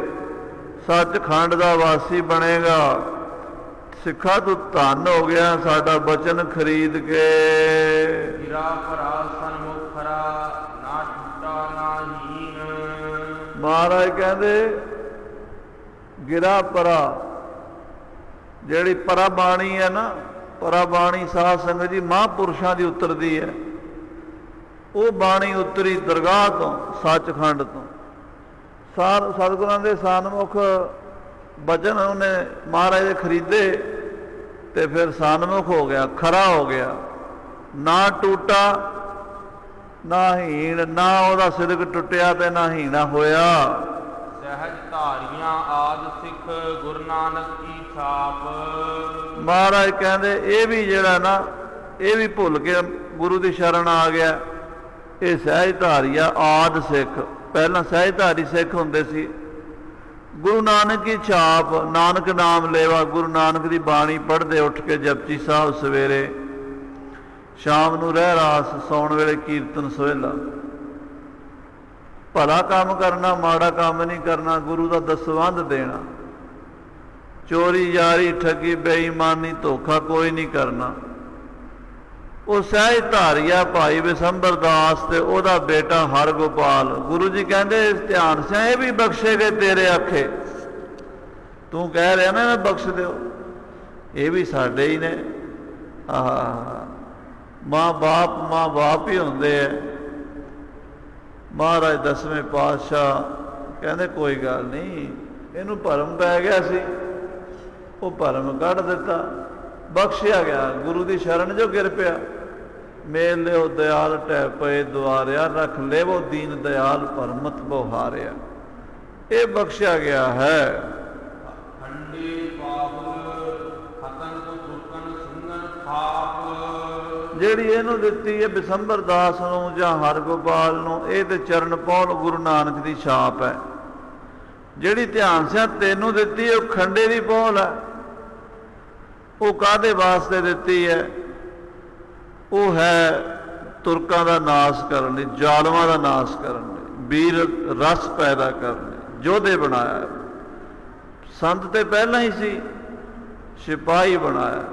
ਸੱਚਖੰਡ ਦਾ ਵਾਸੀ ਬਣੇਗਾ। ਸਿੱਖਾ ਤੂੰ ਧੰਨ ਹੋ ਗਿਆ ਸਾਡਾ ਬਚਨ ਖਰੀਦ ਕੇ। ਗਿਰਾ ਭਰਾ ਸਨਮੁਖ ਖਰਾ, ਨਾ ਟੁੱਟਾ ਨਾ ਹੀਨ। ਮਹਾਰਾਜ ਕਹਿੰਦੇ ਗਿਰਾ ਪਰਾ, ਜਿਹੜੀ ਪਰਾ ਬਾਣੀ ਹੈ ਨਾ, ਪਰਾ ਬਾਣੀ ਸਾਧ ਸੰਗਤ ਜੀ ਮਹਾਂਪੁਰਸ਼ਾਂ ਦੀ ਉਤਰਦੀ ਹੈ। ਉਹ ਬਾਣੀ ਉਤਰੀ ਦਰਗਾਹ ਤੋਂ, ਸੱਚਖੰਡ ਤੋਂ। ਸਤਿਗੁਰਾਂ ਦੇ ਸਨਮੁਖ ਬਚਨ ਉਹਨੇ ਮਹਾਰਾਜ ਦੇ ਖਰੀਦੇ ਤੇ ਫਿਰ ਸਨਮੁਖ ਹੋ ਗਿਆ, ਖਰਾ ਹੋ ਗਿਆ। ਨਾ ਟੂਟਾ ਨਾ ਹੀਣ, ਨਾ ਉਹਦਾ ਸਿਦਕ ਟੁੱਟਿਆ ਤੇ ਨਾ ਹੀਣਾ ਹੋਇਆ। ਸਹਿਜ ਸਹਿਜ ਧਾਰੀਆਂ ਆਦ ਸਿੱਖ ਗੁਰੂ ਨਾਨਕ ਕੀ ਛਾਪ। ਮਹਾਰਾਜ ਕਹਿੰਦੇ ਇਹ ਵੀ ਜਿਹੜਾ ਨਾ, ਇਹ ਵੀ ਭੁੱਲ ਕੇ ਗੁਰੂ ਦੀ ਸ਼ਰਨ ਆ ਗਿਆ। ਇਹ ਸਹਿਜ ਧਾਰੀਆ ਆਦ ਸਿੱਖ, ਪਹਿਲਾਂ ਸਹਿਜ ਧਾਰੀ ਸਿੱਖ ਹੁੰਦੇ ਸੀ। ਗੁਰੂ ਨਾਨਕ ਦੀ ਛਾਪ, ਨਾਨਕ ਨਾਮ ਲੇਵਾ, ਗੁਰੂ ਨਾਨਕ ਦੀ ਬਾਣੀ ਪੜ੍ਹਦੇ ਉੱਠ ਕੇ ਜਪਜੀ ਸਾਹਿਬ ਸਵੇਰੇ, ਸ਼ਾਮ ਨੂੰ ਰਹਿਰਾਸ, ਸੌਣ ਵੇਲੇ ਕੀਰਤਨ ਸੋਹਿਲਾ। ਭਲਾ ਕੰਮ ਕਰਨਾ, ਮਾੜਾ ਕੰਮ ਨਹੀਂ ਕਰਨਾ, ਗੁਰੂ ਦਾ ਦਸਵੰਧ ਦੇਣਾ, ਚੋਰੀ ਯਾਰੀ ਠੱਗੀ ਬੇਈਮਾਨੀ ਧੋਖਾ ਕੋਈ ਨਹੀਂ ਕਰਨਾ। ਉਹ ਸਹਿਜ ਧਾਰੀਆ ਭਾਈ ਵਿਸੰਬਰ ਦਾਸ ਤੇ ਉਹਦਾ ਬੇਟਾ ਹਰਗੋਪਾਲ, ਗੁਰੂ ਜੀ ਕਹਿੰਦੇ ਧਿਆਨ ਸਿਆ ਇਹ ਵੀ ਬਖਸ਼ੇ ਗਏ ਤੇਰੇ ਆਖੇ। ਤੂੰ ਕਹਿ ਰਿਹਾ ਨਾ ਬਖਸ਼ ਦਿਓ, ਇਹ ਵੀ ਸਾਡੇ ਹੀ ਨੇ। ਮਾਂ ਬਾਪ ਹੀ ਹੁੰਦੇ ਐ। ਮਹਾਰਾਜ ਦਸਵੇਂ ਪਾਤਸ਼ਾਹ ਕਹਿੰਦੇ ਕੋਈ ਗੱਲ ਨਹੀਂ, ਇਹਨੂੰ ਭਰਮ ਪੈ ਗਿਆ ਸੀ, ਉਹ ਭਰਮ ਕੱਢ ਦਿੱਤਾ, ਬਖਸ਼ਿਆ ਗਿਆ, ਗੁਰੂ ਦੀ ਸ਼ਰਨ ਜੋ ਗਿਰ ਪਿਆ। ਮੇਲ ਲਿਓ ਦਿਆਲ ਟਹਿ ਪਏ ਦੁਆਰਿਆ, ਰੱਖ ਲੇਵੋ ਦੀਨ ਦਿਆਲ ਭਰਮਤ ਬਹਾਰਿਆ। ਇਹ ਬਖਸ਼ਿਆ ਗਿਆ ਹੈ। ਜਿਹੜੀ ਇਹਨੂੰ ਦਿੱਤੀ ਹੈ ਬਿਸੰਬਰ ਦਾਸ ਨੂੰ ਜਾਂ ਹਰਗੋਪਾਲ ਨੂੰ, ਇਹ ਤੇ ਚਰਨ ਪੌਲ ਗੁਰੂ ਨਾਨਕ ਦੀ ਛਾਪ ਹੈ। ਜਿਹੜੀ ਧਿਆਨ ਸਿਆ ਤੈਨੂੰ ਦਿੱਤੀ ਹੈ ਉਹ ਖੰਡੇ ਦੀ ਪੌਲ ਹੈ। ਉਹ ਕਾਹਦੇ ਵਾਸਤੇ ਦਿੱਤੀ ਹੈ? ਉਹ ਹੈ ਤੁਰਕਾਂ ਦਾ ਨਾਸ਼ ਕਰਨ ਲਈ, ਜ਼ਾਲਮਾਂ ਦਾ ਨਾਸ਼ ਕਰਨ ਲਈ, ਵੀਰ ਰਸ ਪੈਦਾ ਕਰਨ ਲਈ ਯੋਧੇ ਬਣਾਇਆ। ਸੰਤ ਤੇ ਪਹਿਲਾਂ ਹੀ ਸੀ, ਸਿਪਾਹੀ ਬਣਾਇਆ।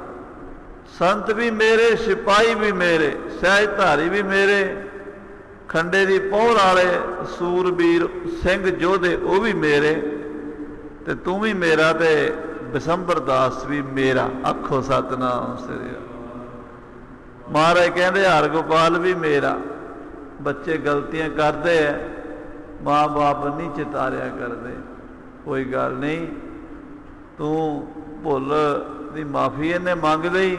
ਸੰਤ ਵੀ ਮੇਰੇ, ਸਿਪਾਹੀ ਵੀ ਮੇਰੇ, ਸਹਿਜ ਧਾਰੀ ਵੀ ਮੇਰੇ, ਖੰਡੇ ਦੀ ਪਹੁਲ ਵਾਲੇ ਸੂਰਬੀਰ ਸਿੰਘ ਯੋਧੇ ਉਹ ਵੀ ਮੇਰੇ, ਤੇ ਤੂੰ ਵੀ ਮੇਰਾ, ਤੇ ਬਿਸੰਬਰ ਦਾਸ ਵੀ ਮੇਰਾ। ਆਖੋ ਸਤਿਨਾਮ ਸ੍ਰੀ। ਮਹਾਰਾਜ ਕਹਿੰਦੇ ਹਰਗੋਪਾਲ ਵੀ ਮੇਰਾ। ਬੱਚੇ ਗਲਤੀਆਂ ਕਰਦੇ ਐ, ਮਾਂ ਬਾਪ ਨਹੀਂ ਚਿਤਾਰਿਆ ਕਰਦੇ, ਕੋਈ ਗੱਲ ਨਹੀਂ, ਤੂੰ ਭੁੱਲ ਦੀ ਮਾਫੀ ਇਹਨੇ ਮੰਗ ਲਈ,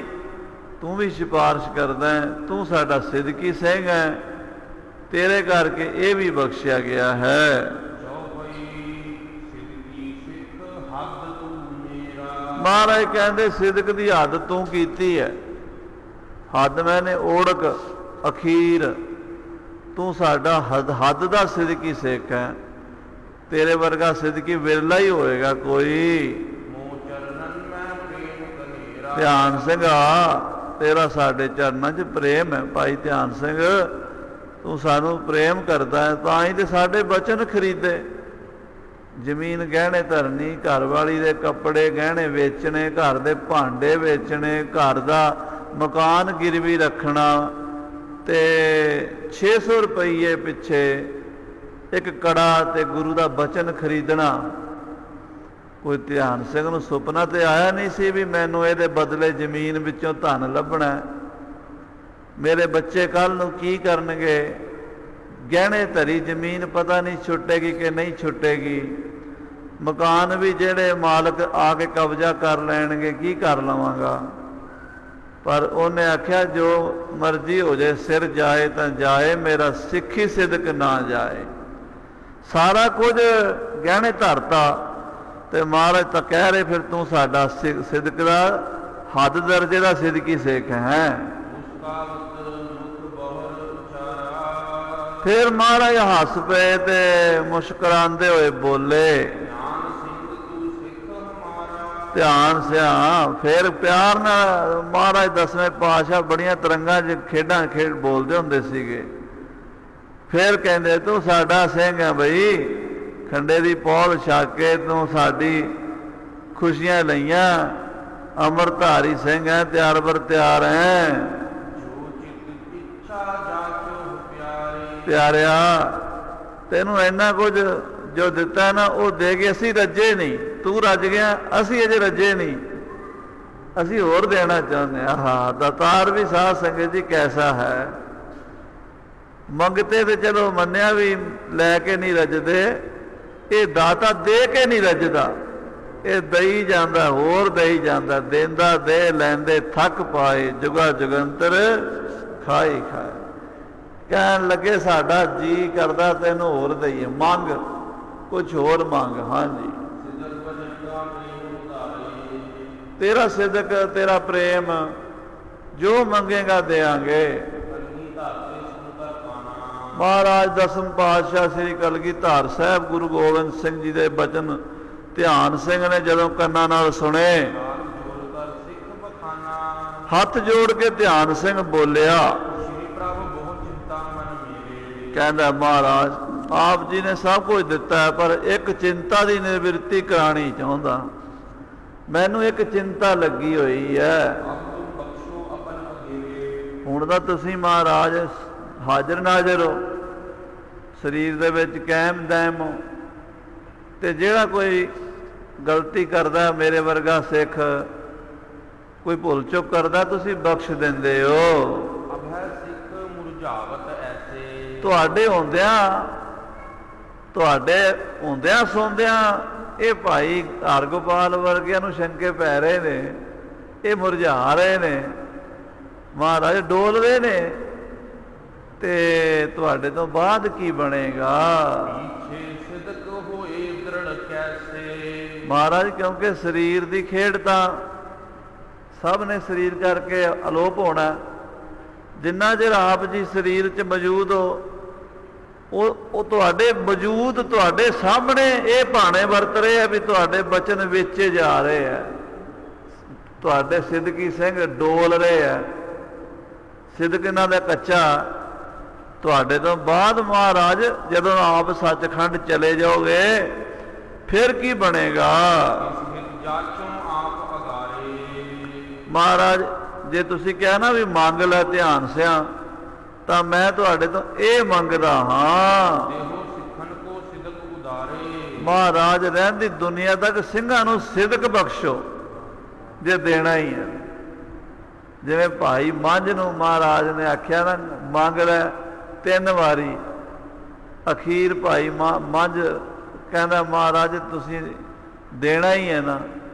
ਤੂੰ ਵੀ ਸਿਫਾਰਿਸ਼ ਕਰਦਾ ਹੈ, ਤੂੰ ਸਾਡਾ ਸਿਦਕੀ ਸਿੰਘ ਹੈ, ਤੇਰੇ ਕਰਕੇ ਇਹ ਵੀ ਬਖਸ਼ਿਆ ਗਿਆ ਹੈ। ਮਹਾਰਾਜ ਕਹਿੰਦੇ ਸਿਦਕ ਦੀ ਹੱਦ ਤੂੰ ਕੀਤੀ ਹੈ, ਹੱਦ ਮੈਨੇ ਓੜਕ ਅਖੀਰ, ਤੂੰ ਸਾਡਾ ਹੱਦ ਦਾ ਸਿਦਕੀ ਸਿੱਖ ਹੈ। ਤੇਰੇ ਵਰਗਾ ਸਿਦਕੀ ਵਿਰਲਾ ਹੀ ਹੋਏਗਾ ਕੋਈ। ਧਿਆਨ ਸਿੰਘਾ ਤੇਰਾ ਸਾਡੇ ਚਰਨਾਂ 'ਚ ਪ੍ਰੇਮ ਹੈ। ਭਾਈ ਧਿਆਨ ਸਿੰਘ ਤੂੰ ਸਾਨੂੰ ਪ੍ਰੇਮ ਕਰਦਾ ਹੈ, ਤਾਂ ਹੀ ਤੇ ਸਾਡੇ ਬਚਨ ਖਰੀਦੇ। ਜ਼ਮੀਨ ਗਹਿਣੇ ਧਰਨੀ, ਘਰ ਵਾਲੀ ਦੇ ਕੱਪੜੇ ਗਹਿਣੇ ਵੇਚਣੇ, ਘਰ ਦੇ ਭਾਂਡੇ ਵੇਚਣੇ, ਘਰ ਦਾ ਮਕਾਨ ਗਿਰਵੀ ਰੱਖਣਾ, ਤੇ 600 ਰੁਪਈਏ ਪਿੱਛੇ ਇੱਕ ਕੜਾ ਤੇ ਗੁਰੂ ਦਾ ਬਚਨ ਖਰੀਦਣਾ। ਕੋਈ ਧਿਆਨ ਸਿੰਘ ਨੂੰ ਸੁਪਨਾ ਤੇ ਆਇਆ ਨਹੀਂ ਸੀ ਵੀ ਮੈਨੂੰ ਇਹਦੇ ਬਦਲੇ ਜ਼ਮੀਨ ਵਿੱਚੋਂ ਧਨ ਲੱਭਣਾ। ਮੇਰੇ ਬੱਚੇ ਕੱਲ੍ਹ ਨੂੰ ਕੀ ਕਰਨਗੇ? ਗਹਿਣੇ ਧਰੀ ਜ਼ਮੀਨ ਪਤਾ ਨਹੀਂ ਛੁੱਟੇਗੀ ਕਿ ਨਹੀਂ ਛੁੱਟੇਗੀ। ਮਕਾਨ ਵੀ ਜਿਹੜੇ ਮਾਲਕ ਆ ਕੇ ਕਬਜ਼ਾ ਕਰ ਲੈਣਗੇ, ਕੀ ਕਰ ਲਵਾਂਗਾ। ਪਰ ਉਹਨੇ ਆਖਿਆ ਜੋ ਮਰਜ਼ੀ ਹੋ ਜਾਏ, ਸਿਰ ਜਾਏ ਤਾਂ ਜਾਏ, ਮੇਰਾ ਸਿੱਖੀ ਸਿਦਕ ਨਾ ਜਾਏ। ਸਾਰਾ ਕੁਝ ਗਹਿਣੇ ਧਰਤਾ, ਤੇ ਮਹਾਰਾਜ ਤਾਂ ਕਹਿ ਰਹੇ ਫਿਰ ਤੂੰ ਸਾਡਾ ਸਿਦਕ ਦਾ ਹੱਦ ਦਰਜੇ ਦਾ ਸਿਦਕੀ ਸਿੱਖ ਹੈ। ਫਿਰ ਮਹਾਰਾਜ ਹੱਸ ਪਏ ਤੇ ਮੁਸਕਰਾਉਂਦੇ ਹੋਏ ਬੋਲੇ, ਧਿਆਨ ਸਿਆ। ਫਿਰ ਪਿਆਰ ਨਾਲ ਮਹਾਰਾਜ ਦਸਵੇਂ ਪਾਤਸ਼ਾਹ ਬੜੀਆਂ ਤਰੰਗਾਂ 'ਚ ਖੇਡਾਂ ਖੇਡ ਬੋਲਦੇ ਹੁੰਦੇ ਸੀਗੇ। ਫਿਰ ਕਹਿੰਦੇ ਤੂੰ ਸਾਡਾ ਸਿੰਘ ਹੈ ਬਈ, ਖੰਡੇ ਦੀ ਪੌਲ ਛਕ ਕੇ ਤੂੰ ਸਾਡੀ ਖੁਸ਼ੀਆਂ ਲਈਆਂ, ਅੰਮ੍ਰਿਤਧਾਰੀ ਸਿੰਘ ਹੈ, ਤਿਆਰ ਬਰ ਤਿਆਰ ਹੈ। ਪਿਆਰਿਆ ਤੈਨੂੰ ਇੰਨਾ ਕੁਝ ਜੋ ਦਿੱਤਾ ਨਾ ਉਹ ਦੇ ਕੇ ਅਸੀਂ ਰੱਜੇ ਨਹੀਂ, ਤੂੰ ਰੱਜ ਗਿਆ, ਅਸੀਂ ਅਜੇ ਰੱਜੇ ਨਹੀਂ, ਅਸੀਂ ਹੋਰ ਦੇਣਾ ਚਾਹੁੰਦੇ ਹਾਂ। ਹਾਂ, ਦਾਤਾਰ ਵੀ ਸਾਧ ਸੰਗਤ ਜੀ ਕੈਸਾ ਹੈ। ਮੰਗਤੇ ਤੇ ਚਲੋ ਮੰਨਿਆ ਵੀ ਲੈ ਕੇ ਨਹੀਂ ਰੱਜਦੇ, ਇਹ ਦਾਤਾ ਦੇ ਕੇ ਨਹੀਂ ਰੱਜਦਾ, ਇਹ ਦਈ ਜਾਂਦਾ, ਹੋਰ ਦਈ ਜਾਂਦਾ, ਦੇਂਦਾ ਦੇ ਲੈਂਦੇ ਥੱਕ ਪਾਏ, ਜੁਗਾ ਜੁਗੰਤਰ ਖਾਈ ਖਾਏ। ਕਹਿਣ ਲੱਗੇ ਸਾਡਾ ਜੀ ਕਰਦਾ ਤੈਨੂੰ ਹੋਰ ਦਈਏ, ਮੰਗ। ਕੁਛ ਹੋਰ ਮੰਗ। ਹਾਂਜੀ, ਸਿਦਕ ਵਚਨ ਕਾ ਪ੍ਰੇਮ ਉਧਾਰੇ। ਤੇਰਾ ਸਿਦਕ, ਤੇਰਾ ਪ੍ਰੇਮ, ਜੋ ਮੰਗੇਗਾ ਦੇਾਂਗੇ। ਕਲਗੀਧਰ ਤੇ ਸੁਣਦਾ ਕਾਣਾ। ਮਹਾਰਾਜ ਦਸਮ ਪਾਤਸ਼ਾਹ ਸ੍ਰੀ ਕਲਗੀਧਰ ਸਾਹਿਬ ਗੁਰੂ ਗੋਬਿੰਦ ਸਿੰਘ ਜੀ ਦੇ ਬਚਨ ਧਿਆਨ ਸਿੰਘ ਨੇ ਜਦੋਂ ਕੰਨਾਂ ਨਾਲ ਸੁਣੇ, ਨਾਲ ਜੋੜ ਕਰ ਸਿੱਖ ਬਖਾਨਾ। ਹੱਥ ਜੋੜ ਕੇ ਧਿਆਨ ਸਿੰਘ ਬੋਲਿਆ, ਸ਼੍ਰੀ ਪ੍ਰਭ ਬਹੁ ਚਿੰਤਾ ਮਨ ਮੇਰੇ। ਕਹਿੰਦਾ ਮਹਾਰਾਜ ਆਪ ਜੀ ਨੇ ਸਭ ਕੁਝ ਦਿੱਤਾ ਹੈ, ਪਰ ਇੱਕ ਚਿੰਤਾ ਦੀ ਨਿਵਰਤੀ ਕਰਾਣੀ ਚਾਹੁੰਦਾ। ਮੈਨੂੰ ਇੱਕ ਚਿੰਤਾ ਲੱਗੀ ਹੋਈ ਹੈ। ਆਪ ਤੁਮ ਬਖਸ਼ੋ ਆਪਨ ਅਗੇਰੇ। ਹੁਣ ਤਾਂ ਤੁਸੀਂ ਮਹਾਰਾਜ ਹਾਜ਼ਰ ਨਾਜ਼ਰ ਹੋ, ਸਰੀਰ ਦੇ ਵਿੱਚ ਕਾਇਮ ਦੈਮ ਹੋ, ਤੇ ਜਿਹੜਾ ਕੋਈ ਗਲਤੀ ਕਰਦਾ, ਮੇਰੇ ਵਰਗਾ ਸਿੱਖ ਕੋਈ ਭੁੱਲ ਚੁੱਕ ਕਰਦਾ, ਤੁਸੀਂ ਬਖਸ਼ ਦਿੰਦੇ ਹੋ। ਅਭੈ ਸਿੱਖ ਮੁਰਝਾਵਤ ਐਸੇ। ਤੁਹਾਡੇ ਹੁੰਦਿਆਂ ਸੁਣਦਿਆਂ ਇਹ ਭਾਈ ਹਰਗੋਪਾਲ ਵਰਗਿਆਂ ਨੂੰ ਸ਼ੰਕੇ ਪੈ ਰਹੇ ਨੇ, ਇਹ ਮੁਰਝਾ ਰਹੇ ਨੇ, ਮਹਾਰਾਜ ਡੋਲ ਰਹੇ ਨੇ, ਤੇ ਤੁਹਾਡੇ ਤੋਂ ਬਾਅਦ ਕੀ ਬਣੇਗਾ? ਪੀਛੇ ਸਿਦਕ ਹੋਏ ਦ੍ਰਿੜ ਕੈਸੇ। ਮਹਾਰਾਜ ਕਿਉਂਕਿ ਸਰੀਰ ਦੀ ਖੇਡ ਤਾਂ ਸਭ ਨੇ ਸਰੀਰ ਕਰਕੇ ਅਲੋਪ ਹੋਣਾ। ਜਿੰਨਾ ਚਿਰ ਆਪ ਜੀ ਸਰੀਰ 'ਚ ਮੌਜੂਦ ਹੋ, ਉਹ ਤੁਹਾਡੇ ਵਜੂਦ, ਤੁਹਾਡੇ ਸਾਹਮਣੇ ਇਹ ਭਾਣੇ ਵਰਤ ਰਹੇ ਆ ਵੀ ਤੁਹਾਡੇ ਬਚਨ ਵੇਚੇ ਜਾ ਰਹੇ ਆ। ਤੁਹਾਡੇ ਸਿਦਕੀ ਸਿੰਘ ਡੋਲ ਰਹੇ ਆ। ਸਿਦਕ ਇਹਨਾਂ ਦਾ ਕੱਚਾ। ਤੁਹਾਡੇ ਤੋਂ ਬਾਅਦ ਮਹਾਰਾਜ ਜਦੋਂ ਆਪ ਸੱਚਖੰਡ ਚਲੇ ਜਾਓਗੇ, ਫਿਰ ਕੀ ਬਣੇਗਾ? ਇਸ ਹਿਤ ਜਾਚੋਂ ਆਪ ਅਗਾਰੇ। ਮਹਾਰਾਜ ਜੇ ਤੁਸੀਂ ਕਿਹਾ ਨਾ ਵੀ ਮੰਗ ਲੈ ਧਿਆਨ ਸਿਆ, ਤਾਂ ਮੈਂ ਤੁਹਾਡੇ ਤੋਂ ਇਹ ਮੰਗਦਾ ਹਾਂ, ਦੇਹੋ ਸਿੱਖਣ ਕੋ ਸਿਦਕ ਉਦਾਰੇ। ਮਹਾਰਾਜ ਰਹਿੰਦੀ ਦੁਨੀਆ ਤੱਕ ਸਿੰਘਾਂ ਨੂੰ ਸਿਦਕ ਬਖਸ਼ੋ, ਜੇ ਦੇਣਾ ਹੀ ਹੈ। ਜਿਵੇਂ ਭਾਈ ਮੰਝ ਨੂੰ ਮਹਾਰਾਜ ਨੇ ਆਖਿਆ ਨਾ, ਮੰਗ ਲੈ 3 ਵਾਰੀ। ਅਖੀਰ ਭਾਈ ਮੰਝ ਕਹਿੰਦਾ, ਮਹਾਰਾਜ ਤੁਸੀਂ ਦੇਣਾ ਹੀ ਹੈ ਨਾ,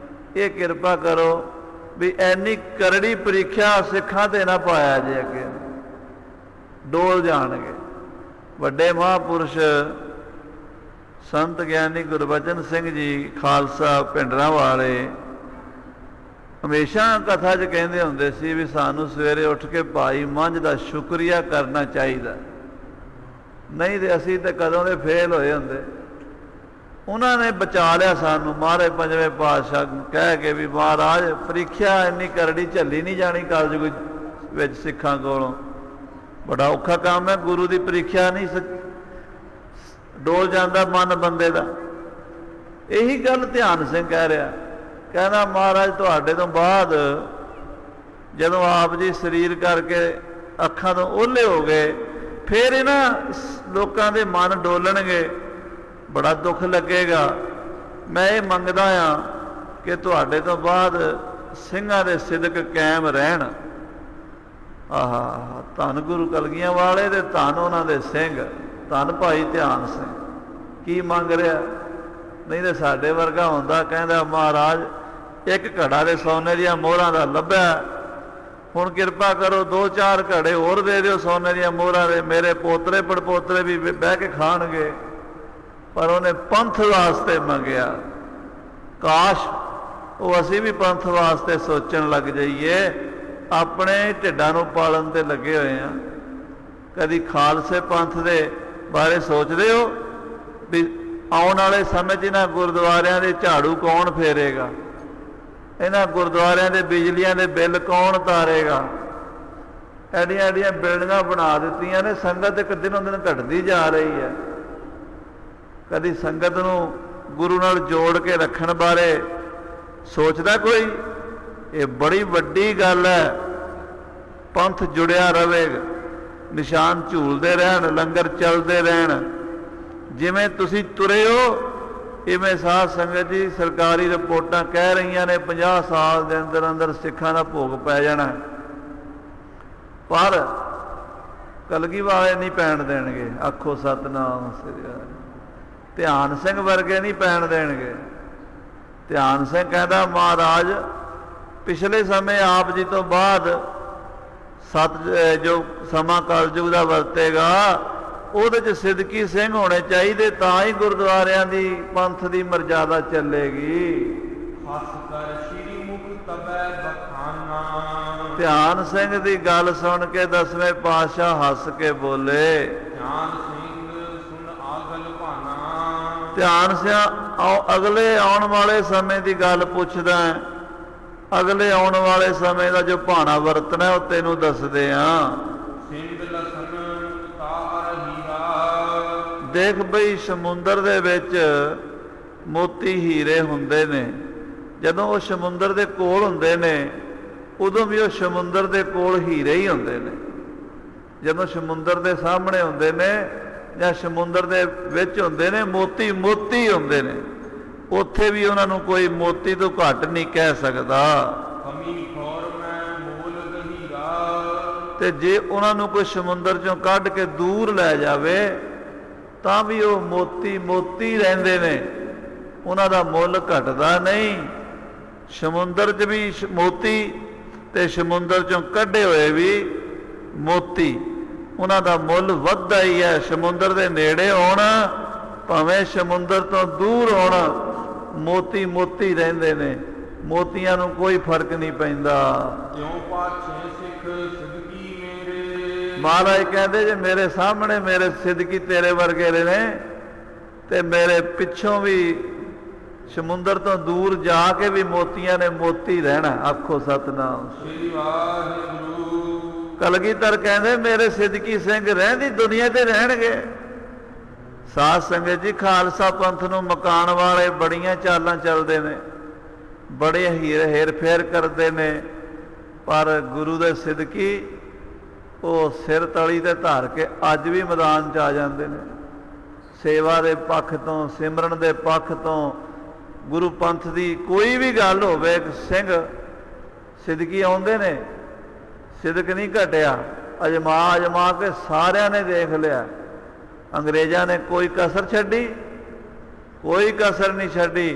ਇਹ ਕਿਰਪਾ ਕਰੋ ਵੀ ਐਨੀ ਕਰੜੀ ਪ੍ਰੀਖਿਆ ਸਿੱਖਾਂ ਤੇ ਨਾ ਪਾਇਆ ਜੇ, ਅੱਗੇ ਡੋਲ ਜਾਣਗੇ। ਵੱਡੇ ਮਹਾਂਪੁਰਸ਼ ਸੰਤ ਗਿਆਨੀ ਗੁਰਬਚਨ ਸਿੰਘ ਜੀ ਖਾਲਸਾ ਭਿੰਡਰਾਂ ਵਾਲੇ ਹਮੇਸ਼ਾ ਕਥਾ 'ਚ ਕਹਿੰਦੇ ਹੁੰਦੇ ਸੀ ਵੀ ਸਾਨੂੰ ਸਵੇਰੇ ਉੱਠ ਕੇ ਭਾਈ ਮੰਝ ਦਾ ਸ਼ੁਕਰੀਆ ਕਰਨਾ ਚਾਹੀਦਾ, ਨਹੀਂ ਤੇ ਅਸੀਂ ਤਾਂ ਕਦੋਂ ਦੇ ਫੇਲ ਹੋਏ ਹੁੰਦੇ। ਉਹਨਾਂ ਨੇ ਬਚਾ ਲਿਆ ਸਾਨੂੰ, ਮਹਾਰਾਜ ਪੰਜਵੇਂ ਪਾਤਸ਼ਾਹ ਕਹਿ ਕੇ ਵੀ ਮਹਾਰਾਜ ਪ੍ਰੀਖਿਆ ਇੰਨੀ ਕਰੜੀ ਝੱਲੀ ਨਹੀਂ ਜਾਣੀ ਕਲਯੁਗ ਵਿੱਚ ਸਿੱਖਾਂ ਕੋਲੋਂ। ਬੜਾ ਔਖਾ ਕੰਮ ਹੈ, ਗੁਰੂ ਦੀ ਪ੍ਰੀਖਿਆ ਨਹੀਂ ਡੋਲ ਜਾਂਦਾ ਮਨ ਬੰਦੇ ਦਾ। ਇਹੀ ਗੱਲ ਧਿਆਨ ਸਿੰਘ ਕਹਿ ਰਿਹਾ, ਕਹਿੰਦਾ ਮਹਾਰਾਜ ਤੁਹਾਡੇ ਤੋਂ ਬਾਅਦ ਜਦੋਂ ਆਪ ਜੀ ਸਰੀਰ ਕਰਕੇ ਅੱਖਾਂ ਤੋਂ ਓਹਲੇ ਹੋ ਗਏ, ਫਿਰ ਇਹਨਾਂ ਲੋਕਾਂ ਦੇ ਮਨ ਡੋਲਣਗੇ, ਬੜਾ ਦੁੱਖ ਲੱਗੇਗਾ। ਮੈਂ ਇਹ ਮੰਗਦਾ ਹਾਂ ਕਿ ਤੁਹਾਡੇ ਤੋਂ ਬਾਅਦ ਸਿੰਘਾਂ ਦੇ ਸਿਦਕ ਕਾਇਮ ਰਹਿਣ। ਆਹਾ, ਧੰਨ ਗੁਰੂ ਕਲਗੀਆਂ ਵਾਲੇ ਦੇ ਧੰਨ ਉਹਨਾਂ ਦੇ ਸਿੰਘ, ਧੰਨ ਭਾਈ ਧਿਆਨ ਸਿੰਘ। ਕੀ ਮੰਗ ਰਿਹਾ? ਨਹੀਂ ਤੇ ਸਾਡੇ ਵਰਗਾ ਹੁੰਦਾ, ਕਹਿੰਦਾ ਮਹਾਰਾਜ ਇੱਕ ਘੜਾ ਦੇ ਸੋਨੇ ਦੀਆਂ ਮੋਹਰਾਂ ਦਾ ਲੱਭਿਆ, ਹੁਣ ਕਿਰਪਾ ਕਰੋ 2-4 ਘੜੇ ਹੋਰ ਦੇ ਦਿਓ ਸੋਨੇ ਦੀਆਂ ਮੋਹਰਾਂ ਦੇ, ਮੇਰੇ ਪੋਤਰੇ ਪੜਪੋਤਰੇ ਵੀ ਬਹਿ ਕੇ ਖਾਣਗੇ। ਪਰ ਉਹਨੇ ਪੰਥ ਵਾਸਤੇ ਮੰਗਿਆ। ਕਾਸ਼ ਉਹ ਅਸੀਂ ਵੀ ਪੰਥ ਵਾਸਤੇ ਸੋਚਣ ਲੱਗ ਜਾਈਏ। ਆਪਣੇ ਢਿੱਡਾਂ ਨੂੰ ਪਾਲਣ ਤੇ ਲੱਗੇ ਹੋਏ ਆ। ਕਦੀ ਖਾਲਸੇ ਪੰਥ ਦੇ ਬਾਰੇ ਸੋਚਦੇ ਹੋ ਵੀ ਆਉਣ ਵਾਲੇ ਸਮੇਂ 'ਚ ਇਹਨਾਂ ਗੁਰਦੁਆਰਿਆਂ ਦੇ ਝਾੜੂ ਕੌਣ ਫੇਰੇਗਾ? ਇਹਨਾਂ ਗੁਰਦੁਆਰਿਆਂ ਦੇ ਬਿਜਲੀਆਂ ਦੇ ਬਿੱਲ ਕੌਣ ਉਤਾਰੇਗਾ? ਐਡੀਆਂ ਐਡੀਆਂ ਬਿਲਡਿੰਗਾਂ ਬਣਾ ਦਿੱਤੀਆਂ ਨੇ, ਸੰਗਤ ਇੱਕ ਦਿਨੋਂ ਦਿਨ ਘਟਦੀ ਜਾ ਰਹੀ ਹੈ। ਕਦੀ ਸੰਗਤ ਨੂੰ ਗੁਰੂ ਨਾਲ ਜੋੜ ਕੇ ਰੱਖਣ ਬਾਰੇ ਸੋਚਦਾ ਕੋਈ? ਇਹ ਬੜੀ ਵੱਡੀ ਗੱਲ ਹੈ। ਪੰਥ ਜੁੜਿਆ ਰਹੇਗਾ, ਨਿਸ਼ਾਨ ਝੂਲਦੇ ਰਹਿਣ, ਲੰਗਰ ਚੱਲਦੇ ਰਹਿਣ। ਜਿਵੇਂ ਤੁਸੀਂ ਤੁਰੇ ਹੋ, ਇਵੇਂ ਸਾਧ ਸੰਗਤ ਜੀ ਸਰਕਾਰੀ ਰਿਪੋਰਟਾਂ ਕਹਿ ਰਹੀਆਂ ਨੇ 50 ਸਾਲ ਦੇ ਅੰਦਰ ਅੰਦਰ ਸਿੱਖਾਂ ਦਾ ਭੋਗ ਪੈ ਜਾਣਾ, ਪਰ ਕਲਗੀ ਵਾਲੇ ਨਹੀਂ ਪੈਣ ਦੇਣਗੇ। ਆਖੋ ਸਤਿਨਾਮ ਸ੍ਰੀ ਵਾਹਿਗੁਰੂ। ਧਿਆਨ ਸਿੰਘ ਵਰਗੇ ਨਹੀਂ ਪੈਣ ਦੇਣਗੇ। ਧਿਆਨ ਸਿੰਘ ਕਹਿੰਦਾ ਮਹਾਰਾਜ ਪਿਛਲੇ ਸਮੇਂ ਆਪ ਜੀ ਤੋਂ ਬਾਅਦ ਜੋ ਸਮਾਂ ਕਲਯੁਗ ਦਾ ਵਰਤੇਗਾ, ਉਹਦੇ 'ਚ ਸਿਦਕੀ ਸਿੰਘ ਹੋਣੇ ਚਾਹੀਦੇ, ਤਾਂ ਹੀ ਗੁਰਦੁਆਰਿਆਂ ਦੀ ਪੰਥ ਦੀ ਮਰਜ਼ਾਦਾ ਚੱਲੇਗੀ। ਹੱਸ ਕਰ ਸ਼੍ਰੀ ਮੁਖ ਤਬੈ ਬਖਾਨਾ। ਧਿਆਨ ਸਿੰਘ ਦੀ ਗੱਲ ਸੁਣ ਕੇ 10ਵੇਂ ਪਾਤਸ਼ਾਹ ਹੱਸ ਕੇ ਬੋਲੇ। ਧਿਆਨ ਸਿੰਘ ਸੁਨ ਆਗਲ ਭਾਨਾ। ਧਿਆਨ ਸਿੰਘ ਅਗਲੇ ਆਉਣ ਵਾਲੇ ਸਮੇਂ ਦੀ ਗੱਲ ਪੁੱਛਦਾ ਹੈ। ਅਗਲੇ ਆਉਣ ਵਾਲੇ ਸਮੇਂ ਦਾ ਜੋ ਭਾਣਾ ਵਰਤਣਾ ਉਹ ਤੈਨੂੰ ਦੱਸਦੇ ਆ। ਸਿੰਧ ਲਸਨ ਤਾਰ ਹੀਰਾ। ਦੇਖ ਬਈ ਸਮੁੰਦਰ ਦੇ ਵਿੱਚ ਮੋਤੀ ਹੀਰੇ ਹੁੰਦੇ ਨੇ। ਜਦੋਂ ਉਹ ਸਮੁੰਦਰ ਦੇ ਕੋਲ ਹੁੰਦੇ ਨੇ ਉਦੋਂ ਵੀ ਉਹ ਸਮੁੰਦਰ ਦੇ ਕੋਲ ਹੀਰੇ ਹੀ ਹੁੰਦੇ ਨੇ। ਜਦੋਂ ਸਮੁੰਦਰ ਦੇ ਸਾਹਮਣੇ ਹੁੰਦੇ ਨੇ ਜਾਂ ਸਮੁੰਦਰ ਦੇ ਵਿੱਚ ਹੁੰਦੇ ਨੇ, ਮੋਤੀ ਮੋਤੀ ਹੁੰਦੇ ਨੇ। ਉੱਥੇ ਵੀ ਉਹਨਾਂ ਨੂੰ ਕੋਈ ਮੋਤੀ ਤੋਂ ਘੱਟ ਨਹੀਂ ਕਹਿ ਸਕਦਾ। ਕਮੀ ਖੋਰ ਮੈਂ ਮੋਲ ਗਹੀਰਾ। ਤੇ ਜੇ ਉਹਨਾਂ ਨੂੰ ਕੋਈ ਸਮੁੰਦਰ ਚੋਂ ਕੱਢ ਕੇ ਦੂਰ ਲੈ ਜਾਵੇ ਤਾਂ ਵੀ ਉਹ ਮੋਤੀ ਮੋਤੀ ਰਹਿੰਦੇ ਨੇ, ਉਹਨਾਂ ਦਾ ਮੁੱਲ ਘਟਦਾ ਨਹੀਂ। ਸਮੁੰਦਰ 'ਚ ਵੀ ਮੋਤੀ ਤੇ ਸਮੁੰਦਰ ਚੋਂ ਕੱਢੇ ਹੋਏ ਵੀ ਮੋਤੀ, ਉਹਨਾਂ ਦਾ ਮੁੱਲ ਵੱਧਦਾ ਹੀ ਹੈ। ਸਮੁੰਦਰ ਦੇ ਨੇੜੇ ਹੋਣ ਭਾਵੇਂ ਸਮੁੰਦਰ ਤੋਂ ਦੂਰ ਹੋਣ, ਮੋਤੀ ਮੋਤੀ ਰਹਿੰਦੇ ਨੇ। ਮੋਤੀਆਂ ਨੂੰ ਕੋਈ ਫਰਕ ਨਹੀਂ ਪੈਂਦਾ। ਕਿਉਂ ਪਾਛੇ ਸਿੱਖ ਸਿਦਕੀ ਮੇਰੇ। ਮਹਾਰਾਜ ਕਹਿੰਦੇ ਜੇ ਮੇਰੇ ਸਾਹਮਣੇ ਮੇਰੇ ਸਿਦਕੀ ਤੇਰੇ ਵਰਗੇ ਨੇ ਤੇ ਮੇਰੇ ਪਿੱਛੋਂ ਵੀ ਸਮੁੰਦਰ ਤੋਂ ਦੂਰ ਜਾ ਕੇ ਵੀ ਮੋਤੀਆਂ ਨੇ ਮੋਤੀ ਰਹਿਣਾ। ਆਖੋ ਸਤਨਾਮ ਸ੍ਰੀ ਵਾਹਿਗੁਰੂ। ਕਲਗੀਧਰ ਕਹਿੰਦੇ ਮੇਰੇ ਸਿਦਕੀ ਸਿੰਘ ਰਹਿੰਦੀ ਦੁਨੀਆ ਤੇ ਰਹਿਣਗੇ। ਸਾਧ ਸੰਗਤ ਜੀ, ਖਾਲਸਾ ਪੰਥ ਨੂੰ ਮਕਾਨ ਵਾਲੇ ਬੜੀਆਂ ਚਾਲਾਂ ਚੱਲਦੇ ਨੇ, ਬੜੇ ਹੇਰ ਫੇਰ ਕਰਦੇ ਨੇ, ਪਰ ਗੁਰੂ ਦੇ ਸਿਦਕੀ ਉਹ ਸਿਰ ਤਲੀ ਤੇ ਧਰ ਕੇ ਅੱਜ ਵੀ ਮੈਦਾਨ 'ਚ ਆ ਜਾਂਦੇ ਨੇ। ਸੇਵਾ ਦੇ ਪੱਖ ਤੋਂ, ਸਿਮਰਨ ਦੇ ਪੱਖ ਤੋਂ, ਗੁਰੂ ਪੰਥ ਦੀ ਕੋਈ ਵੀ ਗੱਲ ਹੋਵੇ, ਸਿੰਘ ਸਿਦਕੀ ਆਉਂਦੇ ਨੇ। ਸਿਦਕ ਨਹੀਂ ਘਟਿਆ, ਅਜਮਾ ਕੇ ਸਾਰਿਆਂ ਨੇ ਦੇਖ ਲਿਆ। ਅੰਗਰੇਜ਼ਾਂ ਨੇ ਕੋਈ ਕਸਰ ਛੱਡੀ, ਕੋਈ ਕਸਰ ਨਹੀਂ ਛੱਡੀ।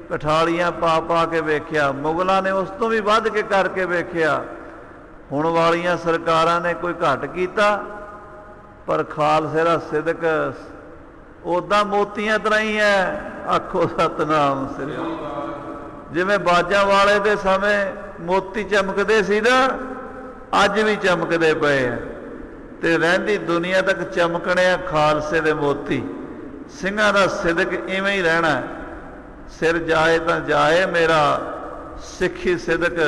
ਕਠਾਲੀਆਂ ਪਾ ਪਾ ਕੇ ਵੇਖਿਆ। ਮੁਗਲਾਂ ਨੇ ਉਸ ਤੋਂ ਵੀ ਵੱਧ ਕੇ ਕਰਕੇ ਵੇਖਿਆ। ਹੁਣ ਵਾਲੀਆਂ ਸਰਕਾਰਾਂ ਨੇ ਕੋਈ ਘੱਟ ਕੀਤਾ, ਪਰ ਖਾਲਸੇ ਦਾ ਸਿਦਕ ਉੱਦਾਂ ਮੋਤੀਆਂ ਤਰ੍ਹਾਂ ਹੀ ਹੈ। ਆਖੋ ਸਤਨਾਮ ਸ੍ਰੀ। ਜਿਵੇਂ ਬਾਜਾਂ ਵਾਲੇ ਦੇ ਸਮੇਂ ਮੋਤੀ ਚਮਕਦੇ ਸੀ ਨਾ, ਅੱਜ ਵੀ ਚਮਕਦੇ ਪਏ ਆ ਤੇ ਰਹਿੰਦੀ ਦੁਨੀਆ ਤੱਕ ਚਮਕਣੇ ਆ ਖਾਲਸੇ ਦੇ ਮੋਤੀ। ਸਿੰਘਾਂ ਦਾ ਸਿਦਕ ਇਵੇਂ ਹੀ ਰਹਿਣਾ। ਸਿਰ ਜਾਏ ਤਾਂ ਜਾਏ ਮੇਰਾ, ਸਿੱਖੀ ਸਿਦਕ